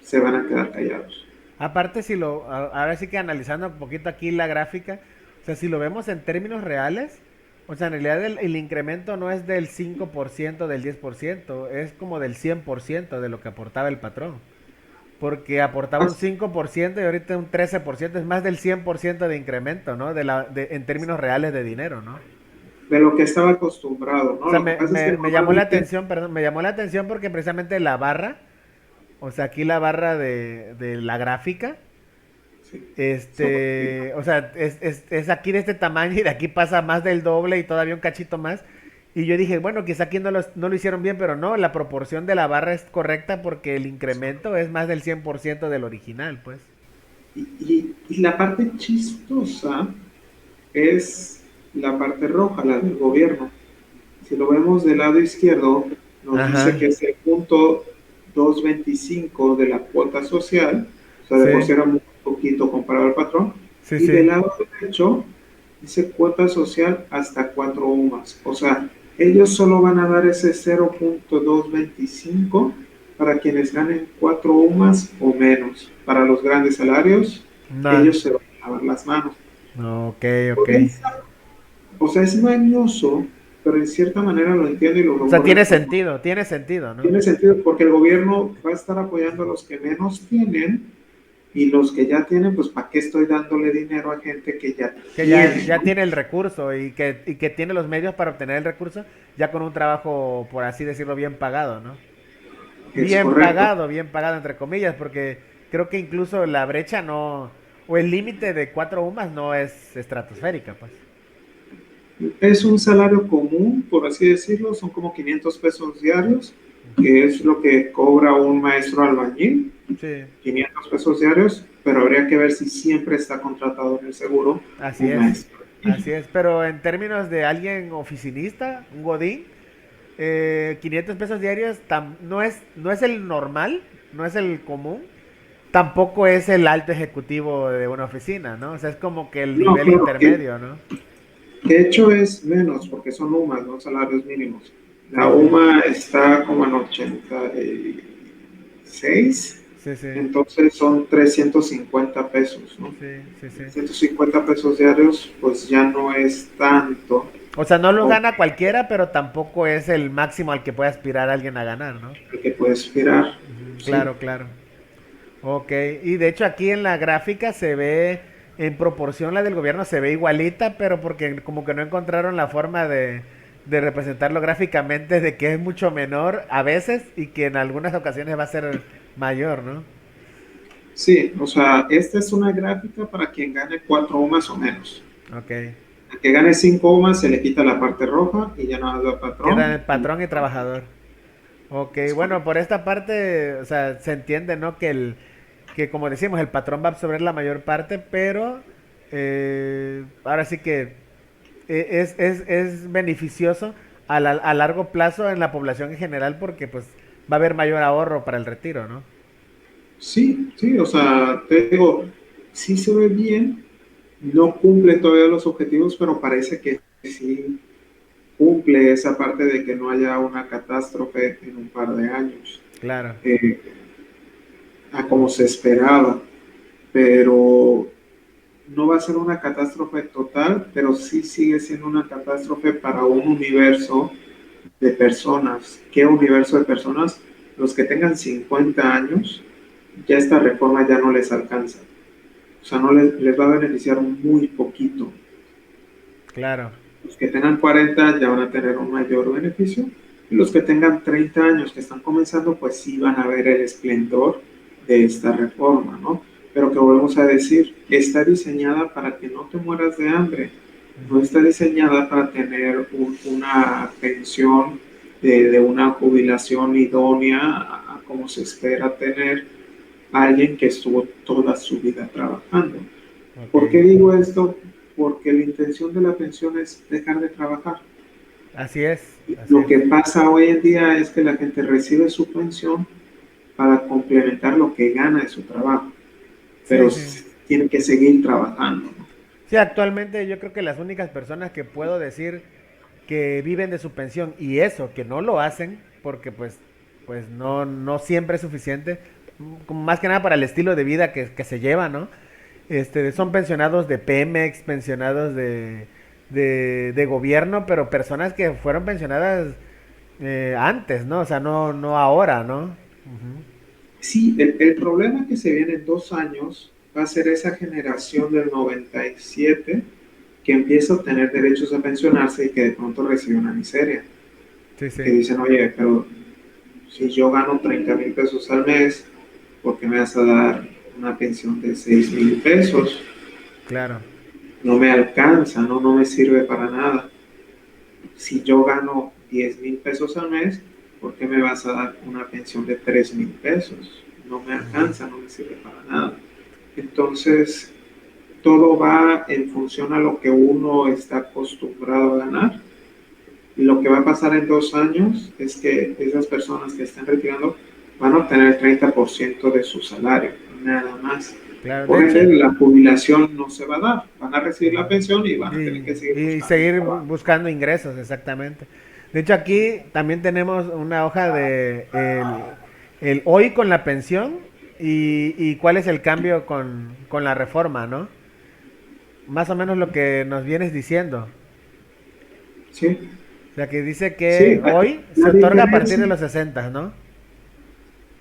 se van a quedar callados. Aparte, si ahora sí que analizando un poquito aquí la gráfica, o sea, si lo vemos en términos reales, o sea, en realidad el incremento no es del 5%, del 10%, es como del 100% de lo que aportaba el patrón. Porque aportaba un 5% y ahorita un 13%, es más del 100% de incremento, ¿no? En términos reales de dinero, ¿no? De lo que estaba acostumbrado, O ¿no? sea, Lo que pasa es que me llamó la normalmente, atención, perdón, me llamó la atención porque precisamente la barra, o sea, aquí la barra de la gráfica, sí, sobre, o sea, es aquí de este tamaño y de aquí pasa más del doble y todavía un cachito más. Y yo dije, bueno, quizá aquí no lo hicieron bien, pero no, la proporción de la barra es correcta porque el incremento es más del 100% del original, pues. y la parte chistosa es la parte roja, la del gobierno. Si lo vemos del lado izquierdo, nos dice que Ajá, es el punto 225 de la cuota social, o sea, de por sí sí, era muy poquito comparado al patrón, sí, y del sí. lado derecho dice cuota social hasta 4 UMAS, o sea, ellos solo van a dar ese 0.225 para quienes ganen 4 UMAS o menos. Para los grandes salarios, No, ellos se van a lavar las manos. ok, ok. Por esa, o sea, es mañoso, pero en cierta manera lo entiendo y lo O sea, logró reformar. tiene sentido, ¿no? Tiene sentido porque el gobierno va a estar apoyando a los que menos tienen y los que ya tienen, pues ¿para qué estoy dándole dinero a gente que ya Que tiene? ya ¿No? tiene el recurso y que tiene los medios para obtener el recurso, ya con un trabajo, por así decirlo, bien pagado, ¿no? Es correcto. Bien pagado entre comillas, porque creo que incluso la brecha no, o el límite de 4 UMAS no es estratosférica, pues. Es un salario común, por así decirlo, son como 500 pesos diarios, Ujú. que es lo que cobra un maestro albañil, Sí, 500 pesos diarios, pero habría que ver si siempre está contratado en el seguro así un es, maestro así albañil. es. Pero en términos de alguien oficinista, un godín, 500 pesos diarios no es el normal, no es el común, tampoco es el alto ejecutivo de una oficina, ¿no? O sea, es como que el No, nivel claro, intermedio, ¿no? de hecho es menos porque son UMAS, no salarios mínimos. La Sí, sí, UMA está como en 86, sí, sí, entonces son 350 pesos, ¿no? sí, sí, sí. 350 pesos diarios, pues ya no es tanto O sea, no lo como gana cualquiera, pero tampoco es el máximo al que puede aspirar alguien a ganar, ¿no? el que puede aspirar. Sí, claro, claro. Ok, y de hecho aquí en la gráfica se ve, en proporción la del gobierno se ve igualita, pero porque como que no encontraron la forma de representarlo gráficamente, de que es mucho menor a veces y que en algunas ocasiones va a ser mayor, ¿no? sí, o sea, esta es una gráfica para quien gane 4 UMAS o menos. Ok. Al que gane 5 UMAS se le quita la parte roja y ya no más da Queda patrón. el patrón y trabajador. Ok, Es bueno, correcto. por esta parte, o sea, se entiende, ¿no? Que como decimos, el patrón va a absorber la mayor parte, pero ahora sí que es beneficioso a largo plazo en la población en general porque pues va a haber mayor ahorro para el retiro, ¿no? Sí, sí, o sea, te digo, sí se ve bien, no cumple todavía los objetivos, pero parece que sí cumple esa parte de que no haya una catástrofe en un par de años, Claro. eh, a como se esperaba, pero no va a ser una catástrofe total, pero sí sigue siendo una catástrofe para un universo de personas. ¿Qué universo de personas? Los que tengan 50 años, ya esta reforma ya no les alcanza. O sea, no les va a beneficiar muy poquito. Claro. Los que tengan 40 ya van a tener un mayor beneficio. Y los que tengan 30 años que están comenzando, pues sí van a ver el esplendor de esta reforma, ¿no? Pero que volvemos a decir, está diseñada para que no te mueras de hambre. No Ujú. está diseñada para tener una pensión de una jubilación idónea a como se espera tener alguien que estuvo toda su vida trabajando. Ok. ¿Por qué digo esto? Porque la intención de la pensión es dejar de trabajar. Así es, así Lo es. que pasa hoy en día es que la gente recibe su pensión para complementar lo que gana de su trabajo, pero Sí, sí. tiene que seguir trabajando, ¿no? Sí, actualmente yo creo que las únicas personas que puedo decir que viven de su pensión y eso, que no lo hacen, porque pues no siempre es suficiente, como más que nada para el estilo de vida que se lleva, ¿no? Son pensionados de Pemex, pensionados de gobierno, pero personas que fueron pensionadas antes, ¿no? O sea, no ahora, ¿no? Ujú. Sí, el problema que se viene en 2 años va a ser esa generación del 97 que empieza a obtener derechos a pensionarse y que de pronto recibe una miseria. Sí, Que sí, dicen, oye, pero si yo gano 30,000 pesos al mes, ¿por qué me vas a dar una pensión de 6,000 pesos? claro. No me alcanza, no me sirve para nada. Si yo gano 10,000 pesos al mes, ¿por qué me vas a dar una pensión de 3,000 pesos? No me Ujú. alcanza, no me sirve para nada. Entonces, todo va en función a lo que uno está acostumbrado a ganar. Y lo que va a pasar en 2 años es que esas personas que están retirando van a obtener el 30% de su salario, nada más. Claro, de Por hecho, ende, la jubilación no se va a dar. Van a recibir la ujú. pensión y van a tener que seguir Y buscando un seguir trabajo. buscando ingresos, exactamente. De hecho, aquí también tenemos una hoja de el hoy con la pensión y cuál es el cambio con la reforma, ¿no? Más o menos lo que nos vienes diciendo. ¿Sí? O sea, que dice Sí, que hoy se la otorga a partir diferencia. de los 60, ¿no?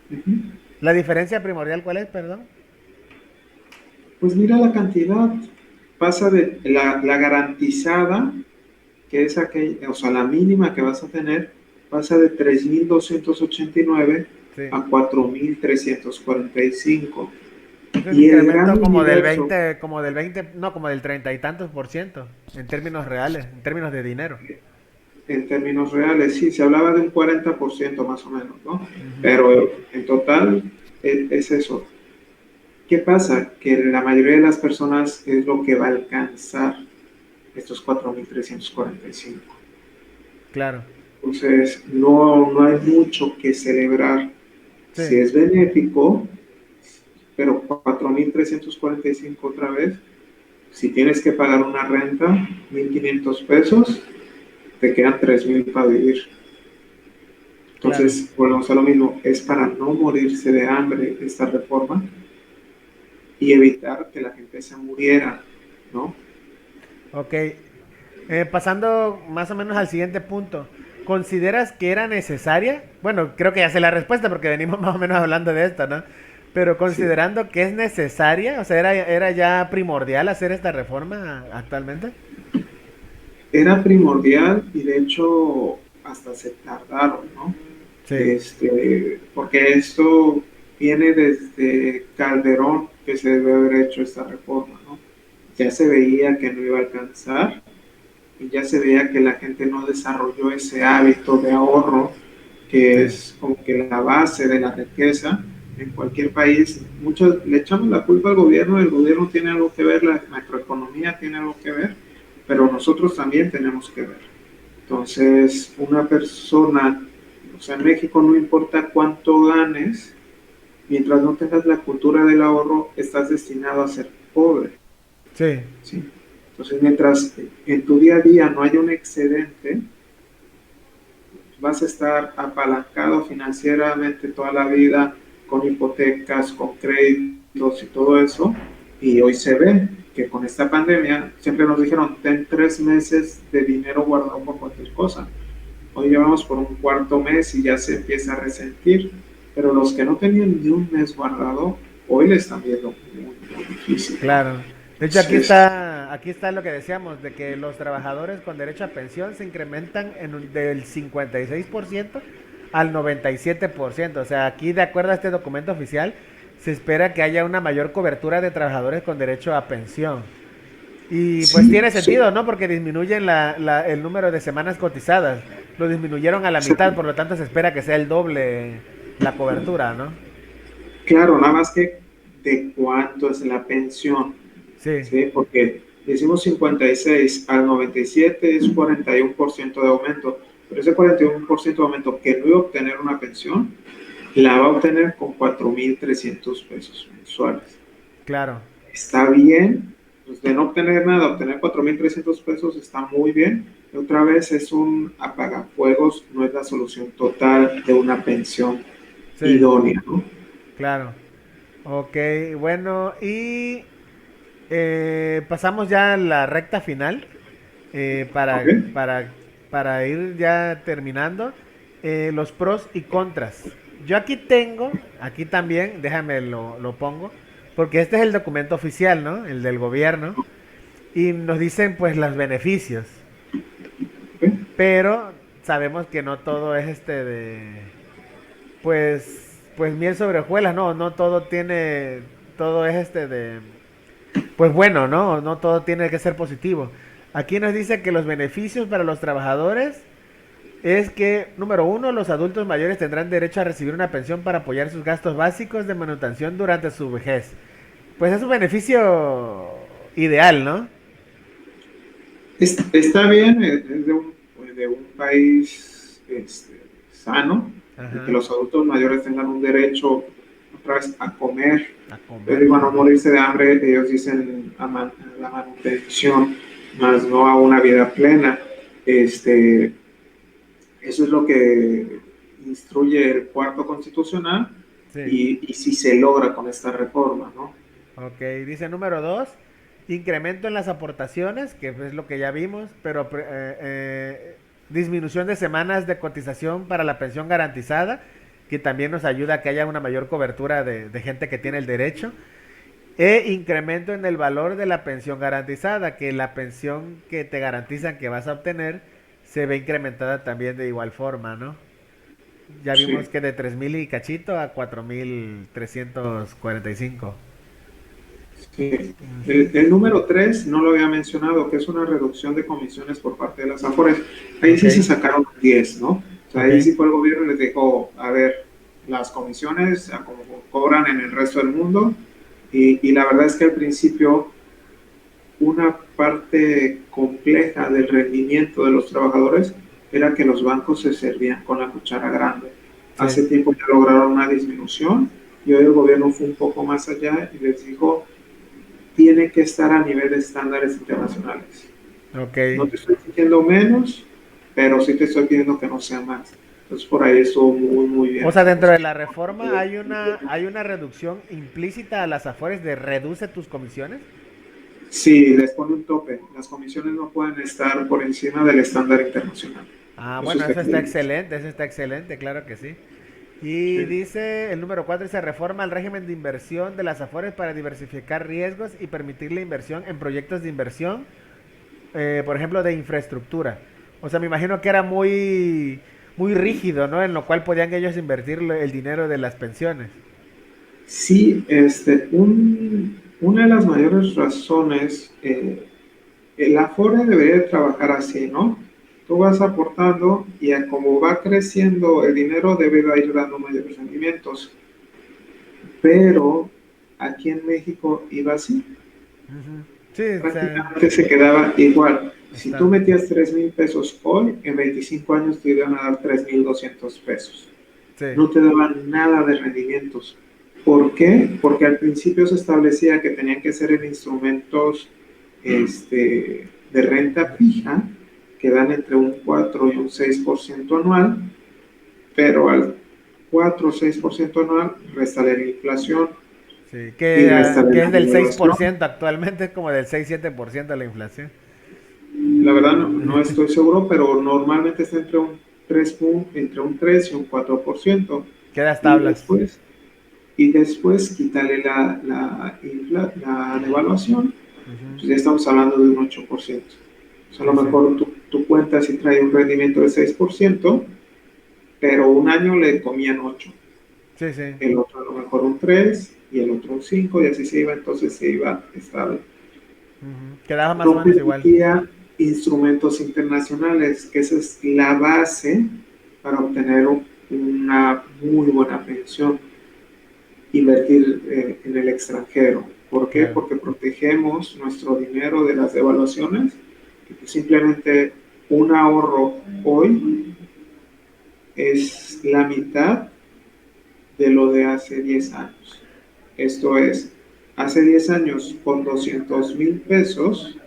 Ujú. La diferencia primordial, ¿cuál es, perdón? Pues mira la cantidad. Pasa de la garantizada, que es aquella, o sea, la mínima que vas a tener, pasa de 3,289 Sí. a 4,345. Es un Y el gran incremento universo, como del 20, no, como del 30 y tantos por ciento, en términos reales, en términos de dinero. en términos reales, sí, se hablaba de un 40% más o menos, ¿no? Ujú. Pero en total es eso. ¿Qué pasa? Que la mayoría de las personas es lo que va a alcanzar estos 4,345. Claro, Entonces, no hay mucho que celebrar. Si sí, es benéfico, pero 4,345 otra vez, si tienes que pagar una renta, 1,500 pesos, te quedan 3,000 para vivir. claro. Entonces, volvemos a lo mismo, es para no morirse de hambre esta reforma y evitar que la gente se muriera, ¿no? Ok, pasando más o menos al siguiente punto. ¿consideras que era necesaria? Bueno, creo que ya sé la respuesta porque venimos más o menos hablando de esto, ¿no? Pero Sí, considerando que es necesaria, o sea, era ya primordial hacer esta reforma actualmente. era primordial y de hecho hasta se tardaron, ¿no? Sí, Porque esto viene desde Calderón, que se debe haber hecho esta reforma, ¿no? Ya se veía que no iba a alcanzar y ya se veía que la gente no desarrolló ese hábito de ahorro, que sí, es como que la base de la riqueza en cualquier país. Muchos le echamos la culpa al gobierno, el gobierno tiene algo que ver, la macroeconomía tiene algo que ver, pero nosotros también tenemos que ver. Entonces, una persona, o sea, en México no importa cuánto ganes, mientras no tengas la cultura del ahorro, estás destinado a ser pobre. sí, ¿Sí? Entonces, mientras en tu día a día no haya un excedente, vas a estar apalancado financieramente toda la vida con hipotecas, con créditos y todo eso. Y hoy se ve que con esta pandemia siempre nos dijeron, ten 3 meses de dinero guardado por cualquier cosa. Hoy llevamos por un cuarto mes y ya se empieza a resentir. Pero los que no tenían ni un mes guardado, hoy le están viendo muy, muy difícil, ¿no? claro. De hecho, Entonces, aquí está lo que decíamos, de que los trabajadores con derecho a pensión se incrementan del 56% al 97%. O sea, aquí, de acuerdo a este documento oficial, se espera que haya una mayor cobertura de trabajadores con derecho a pensión. Y pues sí, tiene sí, sentido, ¿no? Porque disminuyen el número de semanas cotizadas. Lo disminuyeron a la sí. mitad, por lo tanto se espera que sea el doble la cobertura, ¿no? Claro, nada más que de cuánto es la pensión, Sí, ¿sí? Porque decimos 56 al 97 es 41% de aumento, pero ese 41% de aumento que no iba a obtener una pensión, la va a obtener con 4,300 pesos mensuales. claro. Está bien, pues de no obtener nada, obtener 4,300 pesos está muy bien. Y otra vez es un apagafuegos, no es la solución total de una pensión Sí, idónea, ¿no? claro. Ok, bueno, y pasamos ya a la recta final eh, ¿Ok? para, para, para ir ya terminando. Los pros y contras. Yo aquí tengo, aquí también, déjame lo pongo, porque este es el documento oficial, ¿no? El del gobierno. Y nos dicen pues los beneficios. ¿Ok? Pero sabemos que no todo es pues miel sobre hojuelas, no, no todo tiene, todo es pues bueno, ¿no? No todo tiene que ser positivo. Aquí nos dice que los beneficios para los trabajadores es que, número uno, los adultos mayores tendrán derecho a recibir una pensión para apoyar sus gastos básicos de manutención durante su vejez. Pues es un beneficio ideal, ¿no? Está bien, es de un país sano, en que Ajá, los adultos mayores tengan un derecho otra vez a comer, a yo comer, digo a no ajá. morirse de hambre, ellos dicen a la manutención, más no a una vida plena. Este, Eso es lo que instruye el cuarto constitucional Sí. y si se logra con esta reforma, ¿no? Ok, dice número dos, incremento en las aportaciones, que es lo que ya vimos, pero disminución de semanas de cotización para la pensión garantizada, que también nos ayuda a que haya una mayor cobertura de gente que tiene el derecho. E incremento en el valor de la pensión garantizada, que la pensión que te garantizan que vas a obtener se ve incrementada también de igual forma, ¿no? Ya vimos Sí. que de 3,000 y cachito a 4,345. Sí. Ujú. El número 3 no lo había mencionado, que es una reducción de comisiones por parte de las AFORES. Ahí Ok, sí se sacaron 10, ¿no? O sea, ok. ahí sí fue el gobierno y les dijo, a ver, las comisiones a como cobran en el resto del mundo. Y la verdad es que al principio una parte compleja del rendimiento de los trabajadores era que los bancos se servían con la cuchara grande. Sí, Hace tiempo ya lograron una disminución y hoy el gobierno fue un poco más allá y les dijo, tiene que estar a nivel de estándares internacionales. ok. No te estoy pidiendo menos, pero sí te estoy pidiendo que no sea más. Entonces por ahí estuvo muy, muy O bien. sea, dentro de la reforma hay una reducción implícita a las afores de reduce tus comisiones. Sí, les pone un tope. Las comisiones no pueden estar por encima del estándar internacional. Ah, Eso bueno, es terrible. eso está excelente, claro que sí. Y Sí. dice el número 4 se reforma el régimen de inversión de las Afores para diversificar riesgos y permitir la inversión en proyectos de inversión, por ejemplo, de infraestructura. O sea, me imagino que era muy rígido, ¿no? En lo cual podían ellos invertir el dinero de las pensiones. Sí, una de las mayores razones, el Afore debería de trabajar así, ¿no? Tú vas aportando y a como va creciendo el dinero debe de ir dando mayores rendimientos. Pero aquí en México iba así, Ujú. Sí, o sea, prácticamente se quedaba igual. Si tú está. metías 3,000 pesos hoy, en 25 años te iban a dar 3,200 pesos. Sí. No te daban nada de rendimientos. ¿Por qué? Porque al principio se establecía que tenían que ser en instrumentos de renta fija, que dan entre un 4 y un 6% anual, pero al 4 o 6% anual resta la inflación Sí, y resta que la es del seis por devaluación. ciento actualmente, es como del 6-7% la inflación. La verdad no estoy seguro, pero normalmente está entre un 3 y un 4%. Quedas Y tablas. después, y después quítale la devaluación, Ujú. pues ya estamos hablando de un 8%. O sea, a Sí, lo sí. mejor tu cuenta sí trae un rendimiento de 6%, pero un año le comían 8, Sí, sí. el otro a lo mejor un 3 y el otro un 5 y así se iba, entonces se iba estable. Ujú. Quedaba más o No menos igual. permitía instrumentos internacionales, que esa es la base para obtener una muy buena pensión, invertir en el extranjero. ¿Por qué? Claro. Porque protegemos nuestro dinero de las devaluaciones, que pues simplemente un ahorro hoy es la mitad de lo de hace 10 años. Esto es, hace 10 años con 200,000 pesos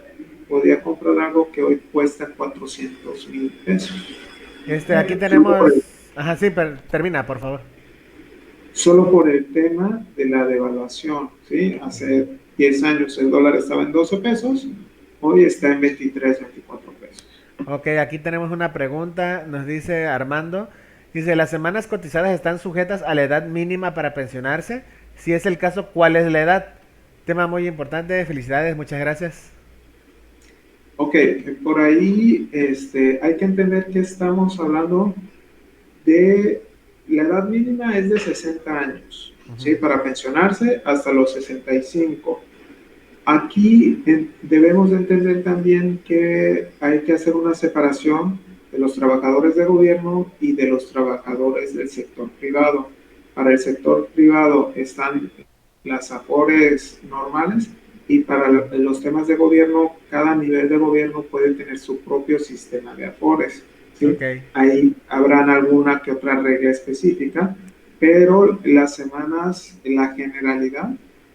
podía comprar algo que hoy cuesta 400,000 pesos. Aquí Solo por, el, tenemos. Ajá, sí, pero termina, por favor. solo por el tema de la devaluación. ¿Sí? Hace 10 años el dólar estaba en 12 pesos, hoy está en 23, 24 pesos. Ok, aquí tenemos una pregunta. Nos dice Armando. Dice, ¿las semanas cotizadas están sujetas a la edad mínima para pensionarse? Si es el caso, ¿cuál es la edad? Tema muy importante. Felicidades, muchas gracias. Ok, por ahí hay que entender que estamos hablando de la edad mínima es de 60 años, ¿sí? Ujú. Para pensionarse hasta los 65. Aquí debemos de entender también que hay que hacer una separación de los trabajadores de gobierno y de los trabajadores del sector privado. Para el sector privado están las afores normales y para los temas de gobierno, cada nivel de gobierno puede tener su propio sistema de afores. ¿Sí? Ok. Ahí habrán alguna que otra regla específica, pero las semanas, en la generalidad,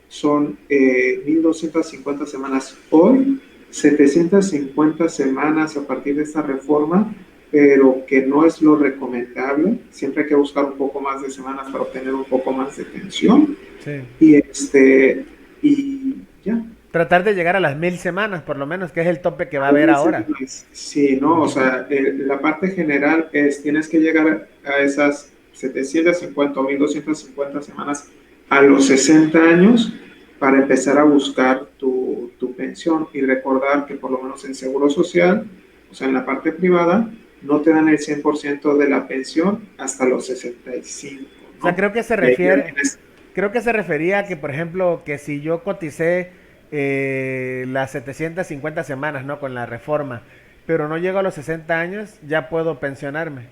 son 1,250 semanas hoy, 750 semanas a partir de esta reforma, pero que no es lo recomendable. Siempre hay que buscar un poco más de semanas para obtener un poco más de pensión. Sí. Y, y ya. Tratar de llegar a las 1000 semanas, por lo menos, que es el tope que va a A haber mí ahora. sí, ¿no? O sea, la parte general es, tienes que llegar a esas 750 o 1,250 semanas a los 60 años para empezar a buscar tu pensión y recordar que por lo menos en Seguro Social, o sea, en la parte privada, no te dan el 100% de la pensión hasta los 65, O sea, ¿no? Y ahí ya tienes. creo que se refería a que, por ejemplo, que si yo coticé las 750 semanas, ¿no? Con la reforma, pero no llego a los 60 años, ya puedo pensionarme.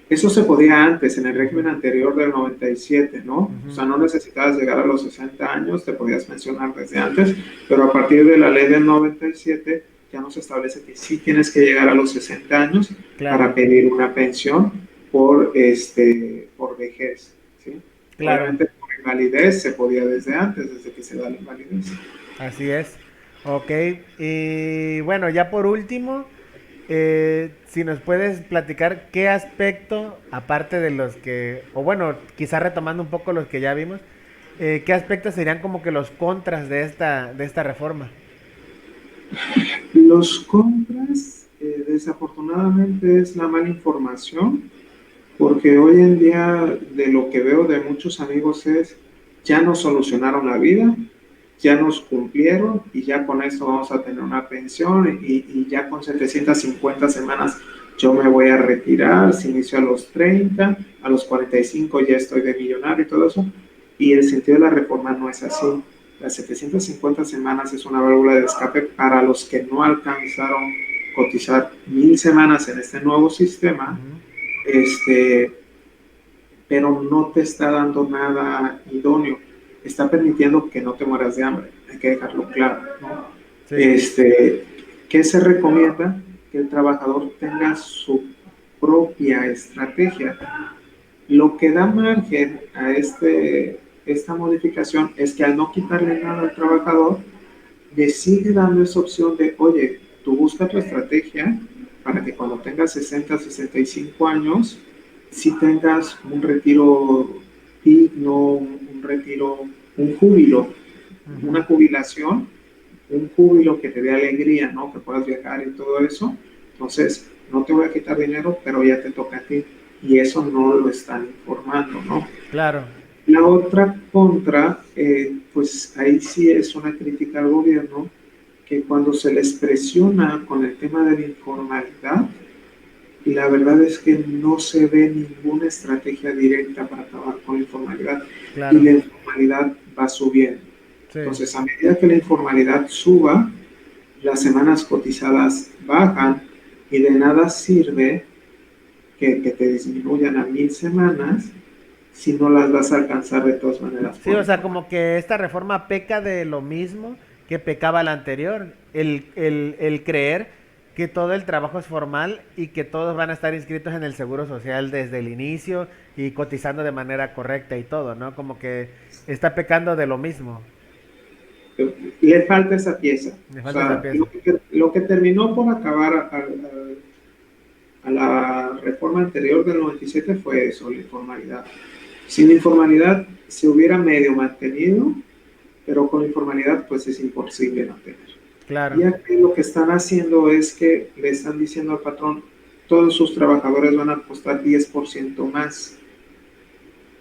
Eso se podía antes, en el Ujú, régimen anterior del 97, ¿no? O ujú. sea, no necesitabas llegar a los 60 años, te podías pensionar desde antes, pero a partir de la ley del 97 ya nos establece que sí tienes que llegar a los 60 años para Claro, pedir una pensión por vejez, ¿sí? claro, Obviamente por invalidez se podía desde antes, desde que se da la invalidez. así es. Ok, y bueno, ya por último, si nos puedes platicar qué aspecto, aparte de los que, o bueno, quizás retomando un poco los que ya vimos, ¿Qué aspectos serían como que los contras de esta reforma? Los contras, desafortunadamente, es la mala información, porque hoy en día de lo que veo de muchos amigos es, ya nos solucionaron la vida, ya nos cumplieron y ya con esto vamos a tener una pensión y ya con 750 semanas yo me voy a retirar, se inició a los 30, a los 45 ya estoy de millonario y todo eso. Y el sentido de la reforma no es así. Las 750 semanas es una válvula de escape para los que no alcanzaron cotizar 1000 semanas en este nuevo sistema, Ujú. este, pero no te está dando nada idóneo. Está permitiendo que no te mueras de hambre, hay que dejarlo claro, ¿no? Sí, ¿Qué se recomienda? Que el trabajador tenga su propia estrategia. Lo que da margen a esta modificación es que al no quitarle nada al trabajador, le sigue dando esa opción de, oye, tú busca tu estrategia para que cuando tengas 60, 65 años, si tengas un retiro digno, un retiro, un júbilo, una ujú, jubilación, un júbilo que te dé alegría, ¿no? Que puedas viajar y todo eso. Entonces, no te voy a quitar dinero, pero ya te toca a ti. Y eso no lo están informando, ¿no? claro, La otra contra, pues ahí sí es una crítica al gobierno, que cuando se les presiona con el tema de la informalidad, la verdad es que no se ve ninguna estrategia directa para acabar con la informalidad y claro, la informalidad va subiendo. sí. Entonces, a medida que la informalidad suba, las semanas cotizadas bajan y de nada sirve que te disminuyan a 1000 semanas si no las vas a alcanzar de todas maneras Sí, por o sea, informalidad. como que esta reforma peca de lo mismo que pecaba la anterior, el creer que todo el trabajo es formal y que todos van a estar inscritos en el seguro social desde el inicio y cotizando de manera correcta y todo, ¿no? Como que está pecando de lo mismo. Le falta esa pieza. Me O falta esa sea, pieza. lo que terminó por acabar a la reforma anterior del 97 fue eso, la informalidad. Sin informalidad se hubiera medio mantenido, pero con informalidad pues es imposible mantener. Y Claro, aquí lo que están haciendo es que le están diciendo al patrón, todos sus trabajadores van a costar 10% más.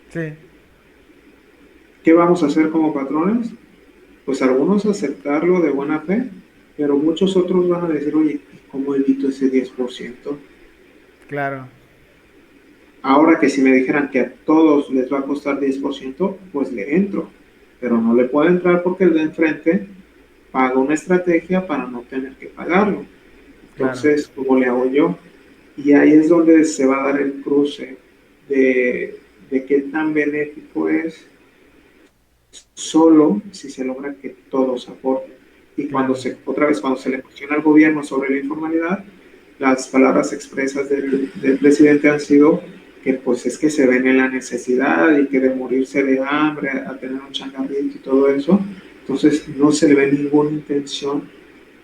sí, ¿Qué vamos a hacer como patrones? Pues algunos aceptarlo de buena fe, pero muchos otros van a decir, oye, ¿cómo evito ese 10%? claro, Ahora que si me dijeran que a todos les va a costar 10%, pues le entro, pero no le puedo entrar porque el de enfrente paga una estrategia para no tener que pagarlo. claro. Entonces, ¿cómo le hago yo? Y ahí es donde se va a dar el cruce de qué tan benéfico es solo si se logra que todos aporten. Y Claro. otra vez, cuando se le cuestiona al gobierno sobre la informalidad, las palabras expresas del presidente han sido que pues es que se ven en la necesidad y que de morirse de hambre a tener un changarrito y todo eso, entonces no se le ve ninguna intención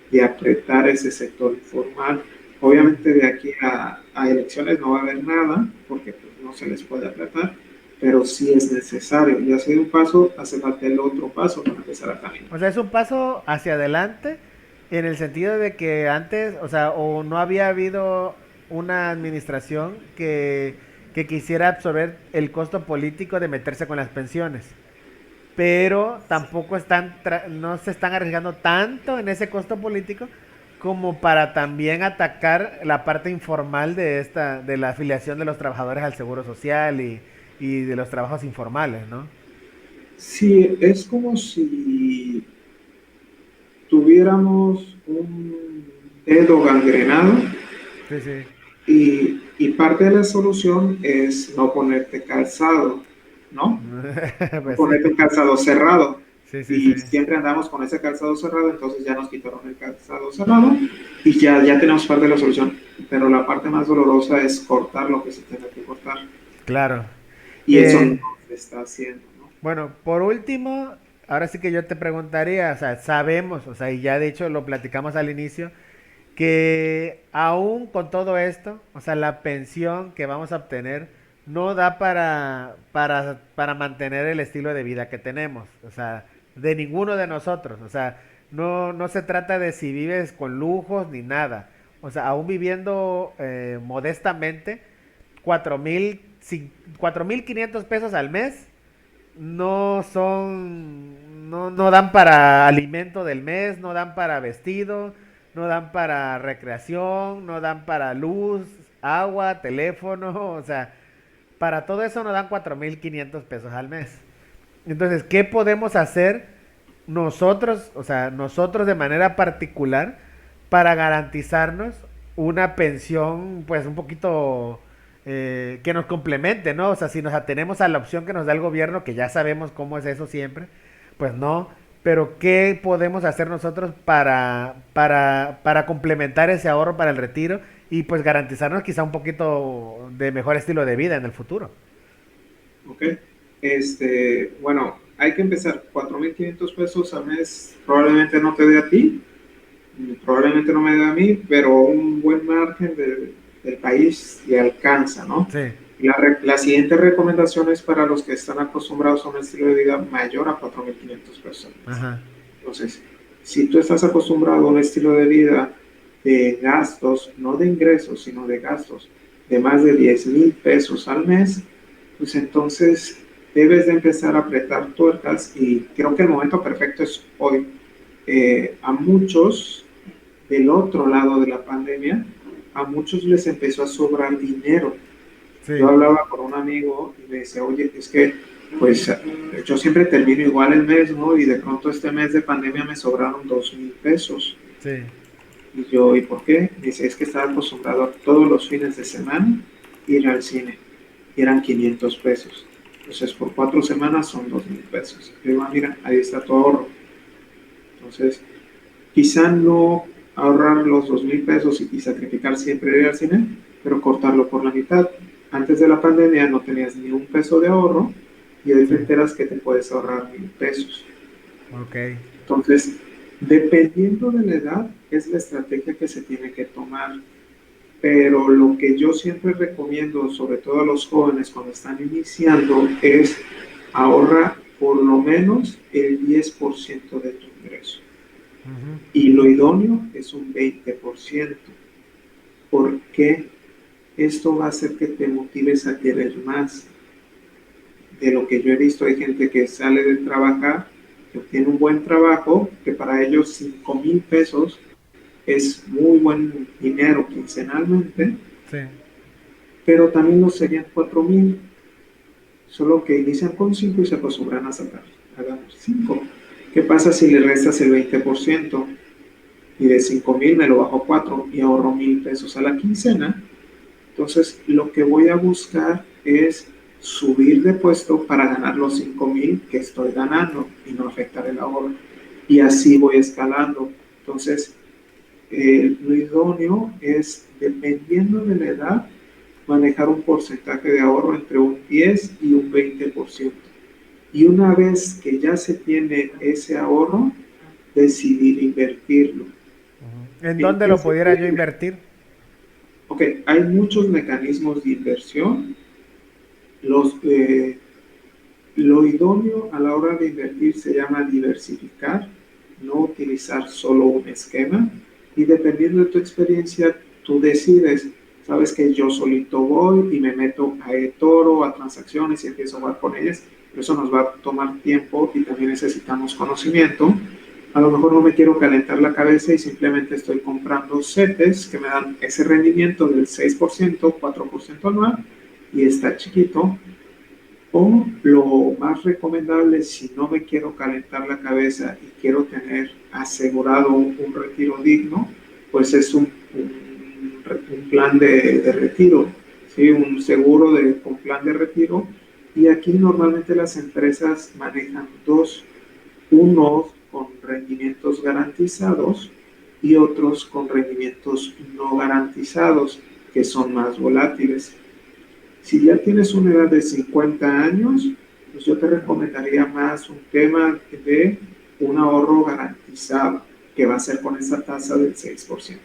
de apretar ese sector informal. Sí. Obviamente de aquí a elecciones no va a haber nada, porque pues, no se les puede apretar, pero sí es necesario. Ya se dio un paso, hace falta el otro paso para empezar a caminar. O sea, es un paso hacia adelante en el sentido de que antes, o sea, o no había habido una administración que quisiera absorber el costo político de meterse con las pensiones. Pero tampoco no se están arriesgando tanto en ese costo político como para también atacar la parte informal de la afiliación de los trabajadores al seguro social y de los trabajos informales, ¿no? Sí, es como si tuviéramos un dedo gangrenado Sí, sí. y parte de la solución es no ponerte calzado, ¿no? No Pues sí. ponerte un calzado cerrado. Sí, sí, sí. Y siempre andamos con ese calzado cerrado, entonces ya nos quitaron el calzado cerrado y ya tenemos parte de la solución. Pero la parte más dolorosa es cortar lo que se tenga que cortar. Claro. Y eso no Eh, se está haciendo, ¿no? bueno, por último, ahora sí que yo te preguntaría, o sea, sabemos, o sea, y ya de hecho lo platicamos al inicio, que aún con todo esto, o sea, la pensión que vamos a obtener no da para mantener el estilo de vida que tenemos. O sea, de ninguno de nosotros. O sea, no se trata de si vives con lujos ni nada. O sea, aún viviendo modestamente, 4,500 pesos al mes no son, no dan para alimento del mes, no dan para vestido, no dan para recreación, no dan para luz, agua, teléfono, o sea, para todo eso nos dan 4,500 pesos al mes. Entonces, ¿qué podemos hacer nosotros, o sea, nosotros de manera particular para garantizarnos una pensión, pues un poquito que nos complemente, ¿no? O sea, si nos atenemos a la opción que nos da el gobierno, que ya sabemos cómo es eso siempre, pues no. Pero ¿qué podemos hacer nosotros para complementar ese ahorro para el retiro y pues garantizarnos quizá un poquito de mejor estilo de vida en el futuro? ¿Ok? Bueno, hay que empezar. 4,500 pesos al mes probablemente no te dé a ti, probablemente no me dé a mí, pero un buen margen del país le alcanza, ¿no? Sí, La siguiente recomendación es para los que están acostumbrados a un estilo de vida mayor a 4,500 pesos al mes. ajá, Entonces, si tú estás acostumbrado a un estilo de vida de gastos, no de ingresos, sino de gastos, de más de 10,000 pesos al mes, pues entonces debes de empezar a apretar tuercas y creo que el momento perfecto es hoy. A muchos del otro lado de la pandemia, a muchos les empezó a sobrar dinero. Yo sí, hablaba con un amigo y me decía, oye, es que pues yo siempre termino igual el mes, ¿no? Y de pronto este mes de pandemia me sobraron 2,000 pesos. sí. Y yo, ¿y por qué? Dice, es que estaba acostumbrado a todos los fines de semana ir al cine. Y eran 500 pesos. Entonces, por 4 semanas son 2,000 pesos. Y digo, mira, ahí está tu ahorro. Entonces, quizá no ahorrar los 2,000 pesos y sacrificar siempre ir al cine, pero cortarlo por la mitad. Antes de la pandemia no tenías ni un peso de ahorro y hoy te Sí, enteras que te puedes ahorrar 1,000 pesos. ok. Entonces, dependiendo de la edad, es la estrategia que se tiene que tomar. Pero lo que yo siempre recomiendo, sobre todo a los jóvenes cuando están iniciando, es ahorra por lo menos el 10% de tu ingreso. Ujú. Y lo idóneo es un 20%. ¿Por qué? Esto va a hacer que te motives a querer más. De lo que yo he visto, hay gente que sale de trabajar, que obtiene un buen trabajo, que para ellos 5,000 pesos es muy buen dinero quincenalmente, Sí, pero también lo serían 4,000, solo que inician con 5 y se acostumbran a sacar, a ganar 5. ¿Qué pasa si le restas el 20%? Y de 5,000 me lo bajo a 4 y ahorro 1,000 pesos a la quincena. Entonces, lo que voy a buscar es subir de puesto para ganar los 5,000 que estoy ganando y no afectar el ahorro. Y así voy escalando. Entonces, lo idóneo es, dependiendo de la edad, manejar un porcentaje de ahorro entre un 10 y un 20%. Y una vez que ya se tiene ese ahorro, decidir invertirlo. ujú. ¿En ¿En dónde qué lo se pudiera yo puede? invertir? Ok, hay muchos mecanismos de inversión. Lo idóneo a la hora de invertir se llama diversificar, no utilizar solo un esquema. Y dependiendo de tu experiencia, tú decides, sabes que yo solito voy y me meto a eToro, a transacciones y empiezo a jugar con ellas. Pero eso nos va a tomar tiempo y también necesitamos conocimiento. A lo mejor no me quiero calentar la cabeza y simplemente estoy comprando CETES que me dan ese rendimiento del 6%, 4% anual y está chiquito. O lo más recomendable, si no me quiero calentar la cabeza y quiero tener asegurado un retiro digno, pues es un plan de retiro, ¿sí? Un seguro con plan de retiro. Y aquí normalmente las empresas manejan dos, unos con rendimientos garantizados y otros con rendimientos no garantizados, que son más volátiles. Si ya tienes una edad de 50 años, pues yo te recomendaría más un tema de un ahorro garantizado, que va a ser con esa tasa del 6%.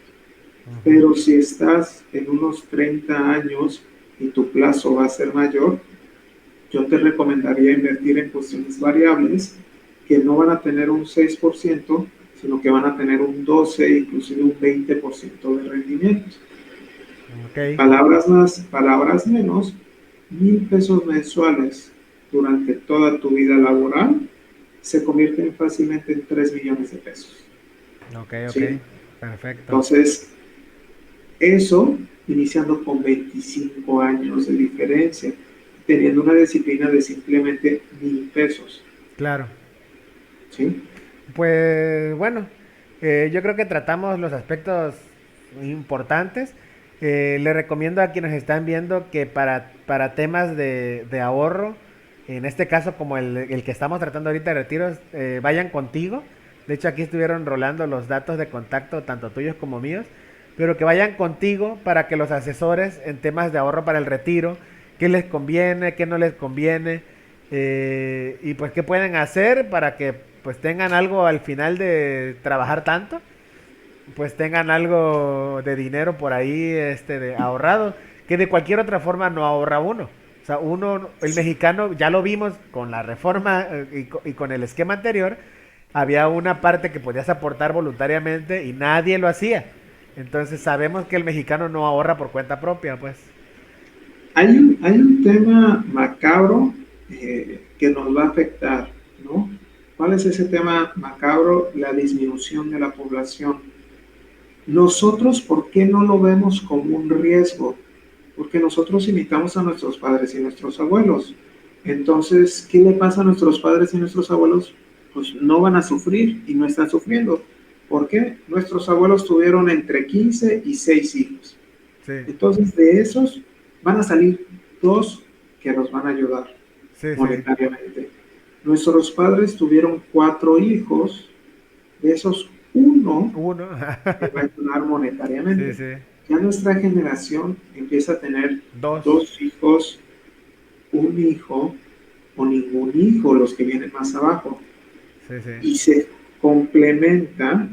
Ujú. Pero si estás en unos 30 años y tu plazo va a ser mayor, yo te recomendaría invertir en cuestiones variables que no van a tener un 6%, sino que van a tener un 12, inclusive un 20% de rendimiento. Ok, Palabras más, palabras menos, 1,000 pesos mensuales durante toda tu vida laboral se convierten fácilmente en 3 millones de pesos. ok, ok. ¿Sí? Perfecto. Entonces, eso iniciando con 25 años de diferencia, teniendo una disciplina de simplemente 1,000 pesos. Claro. ¿Sí? Pues bueno, yo creo que tratamos los aspectos importantes. Le recomiendo a quienes están viendo que para temas de ahorro, en este caso como el que estamos tratando ahorita de retiros, vayan contigo. De hecho, aquí estuvieron rolando los datos de contacto, tanto tuyos como míos, pero que vayan contigo para que los asesores en temas de ahorro para el retiro, qué les conviene, qué no les conviene, y pues qué pueden hacer para que pues tengan algo al final de trabajar tanto, pues tengan algo de dinero por ahí de ahorrado, que de cualquier otra forma no ahorra uno. O sea, uno, el mexicano, ya lo vimos con la reforma y con el esquema anterior, había una parte que podías aportar voluntariamente y nadie lo hacía. Entonces sabemos que el mexicano no ahorra por cuenta propia, pues. Hay un tema macabro que nos va a afectar, ¿no? ¿Cuál es ese tema macabro? La disminución de la población. Nosotros, ¿por qué no lo vemos como un riesgo? Porque nosotros imitamos a nuestros padres y nuestros abuelos. Entonces, ¿qué le pasa a nuestros padres y nuestros abuelos? Pues no van a sufrir y no están sufriendo. ¿Por qué? Nuestros abuelos tuvieron entre 15 y 6 hijos. Sí, Entonces, de esos van a salir dos que nos van a ayudar sí, sí. monetariamente. Nuestros padres tuvieron 4 hijos, de esos uno Uno. que va a ayudar Sí, monetariamente. sí. Ya nuestra generación empieza a tener Dos. 2 hijos, un hijo o ningún hijo, los que vienen más abajo. Sí, sí. Y se complementa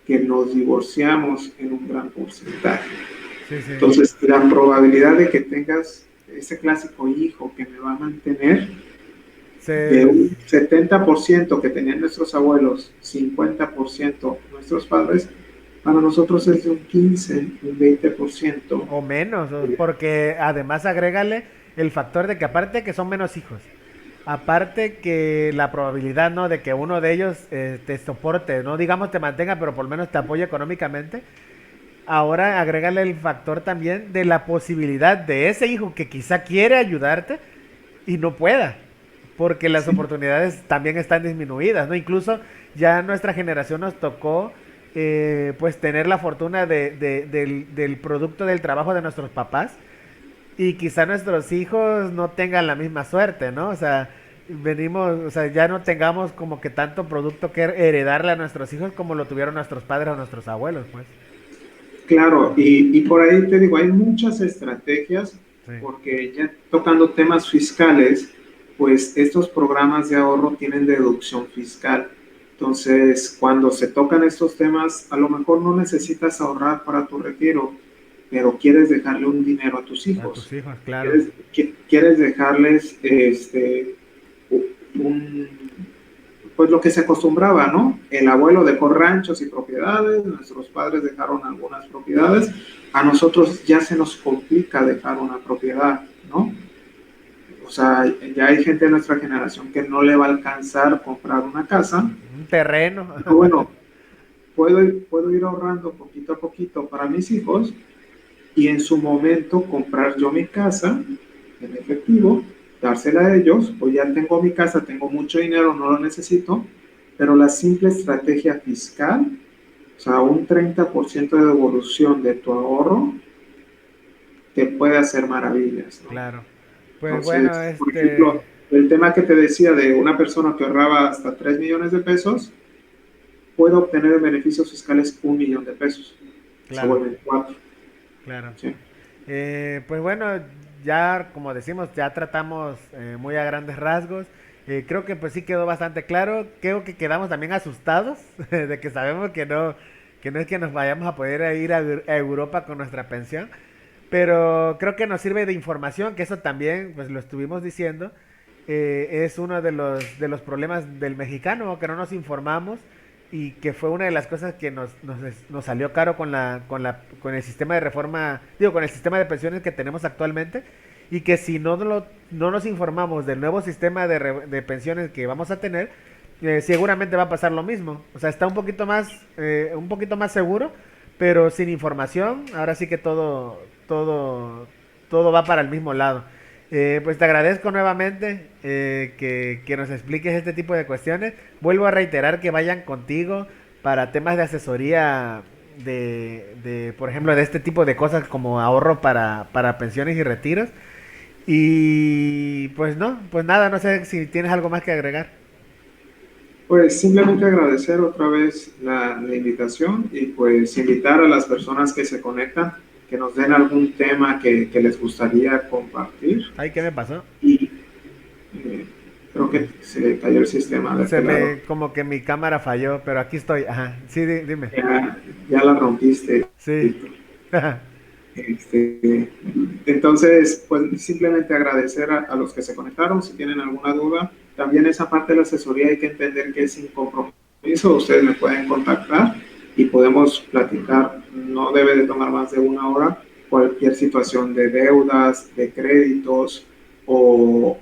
que nos divorciamos en un gran porcentaje. Sí, sí. Entonces, la probabilidad de que tengas ese clásico hijo que me va a mantener, de Se, un 70% que tenían nuestros abuelos, 50% nuestros padres, para nosotros es de un 15, un 20%. o menos, porque además agrégale el factor de que aparte que son menos hijos, aparte que la probabilidad, ¿no? De que uno de ellos te soporte, no digamos te mantenga, pero por lo menos te apoye económicamente. Ahora agrégale el factor también de la posibilidad de ese hijo que quizá quiere ayudarte y no pueda, porque las Sí, oportunidades también están disminuidas, ¿no? Incluso ya nuestra generación nos tocó pues tener la fortuna del producto del trabajo de nuestros papás y quizá nuestros hijos no tengan la misma suerte, ¿no? O sea, venimos, o sea, ya no tengamos como que tanto producto que heredarle a nuestros hijos como lo tuvieron nuestros padres o nuestros abuelos, pues. claro, y por ahí te digo, hay muchas estrategias, Sí, porque ya tocando temas fiscales, pues estos programas de ahorro tienen deducción fiscal. Entonces, cuando se tocan estos temas, a lo mejor no necesitas ahorrar para tu retiro, pero quieres dejarle un dinero a tus a tus hijos. hijos, claro. Quieres dejarles un, pues lo que se acostumbraba, ¿no? El abuelo dejó ranchos y propiedades, nuestros padres dejaron algunas propiedades, a nosotros ya se nos complica dejar una propiedad, ¿no? O sea, ya hay gente de nuestra generación que no le va a alcanzar comprar una casa, Un terreno. pero bueno, puedo ir ahorrando poquito a poquito para mis hijos y en su momento comprar yo mi casa en efectivo, dársela a ellos, o ya tengo mi casa, tengo mucho dinero, no lo necesito, pero la simple estrategia fiscal, o sea, un 30% de devolución de tu ahorro, te puede hacer maravillas, ¿no? Claro. Pues bueno, Entonces, por ejemplo, el tema que te decía de una persona que ahorraba hasta 3 millones de pesos, puede obtener en beneficios fiscales 1 millón de pesos. Se claro, vuelven 4. claro. ¿Sí? Pues bueno, ya como decimos, ya tratamos muy a grandes rasgos. Creo que pues sí quedó bastante claro. Creo que quedamos también asustados de que sabemos que no es que nos vayamos a poder ir a Europa con nuestra pensión. pero creo que nos sirve de información, que eso también, pues lo estuvimos diciendo, es uno de los problemas del mexicano, que no nos informamos y que fue una de las cosas que nos salió caro con el sistema de reforma, digo, con el sistema de pensiones que tenemos actualmente, y que si no nos informamos del nuevo sistema de pensiones que vamos a tener, seguramente va a pasar lo mismo. O sea, está un poquito más seguro, pero sin información, ahora sí que todo va para el mismo lado. Pues te agradezco nuevamente que nos expliques este tipo de cuestiones. Vuelvo a reiterar que vayan contigo para temas de asesoría por ejemplo, de este tipo de cosas como ahorro para pensiones y retiros. Y pues no, pues nada, no sé si tienes algo más que agregar. Pues simplemente agradecer otra vez la invitación y pues invitar a las personas que se conectan que nos den algún tema que les gustaría compartir. Ay, ¿qué me pasó? Y eh, creo que se cayó el sistema de este lado. Como que mi cámara falló, pero aquí estoy. Ajá, sí, dime. Ya la rompiste, Sí. Víctor. Este, entonces, pues simplemente agradecer a los que se conectaron. Si tienen alguna duda, también esa parte de la asesoría hay que entender que es sin compromiso. Ustedes me pueden contactar y podemos platicar. No debe de tomar más de una hora cualquier situación de deudas, de créditos o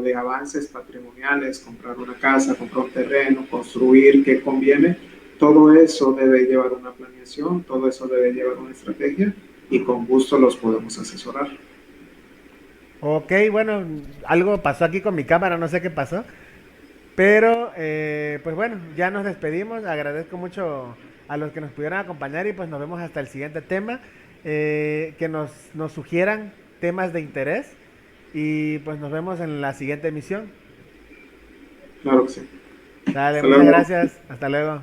de avances patrimoniales, comprar una casa, comprar un terreno, construir, qué conviene. Todo eso debe llevar una planeación, todo eso debe llevar una estrategia y con gusto los podemos asesorar. Ok, bueno, algo pasó aquí con mi cámara, no sé qué pasó. Pero, pues bueno, ya nos despedimos. Agradezco mucho a los que nos pudieron acompañar y pues nos vemos hasta el siguiente tema. Que nos sugieran temas de interés y pues nos vemos en la siguiente emisión. Claro que sí. Dale, Hasta muchas luego. gracias. Hasta luego.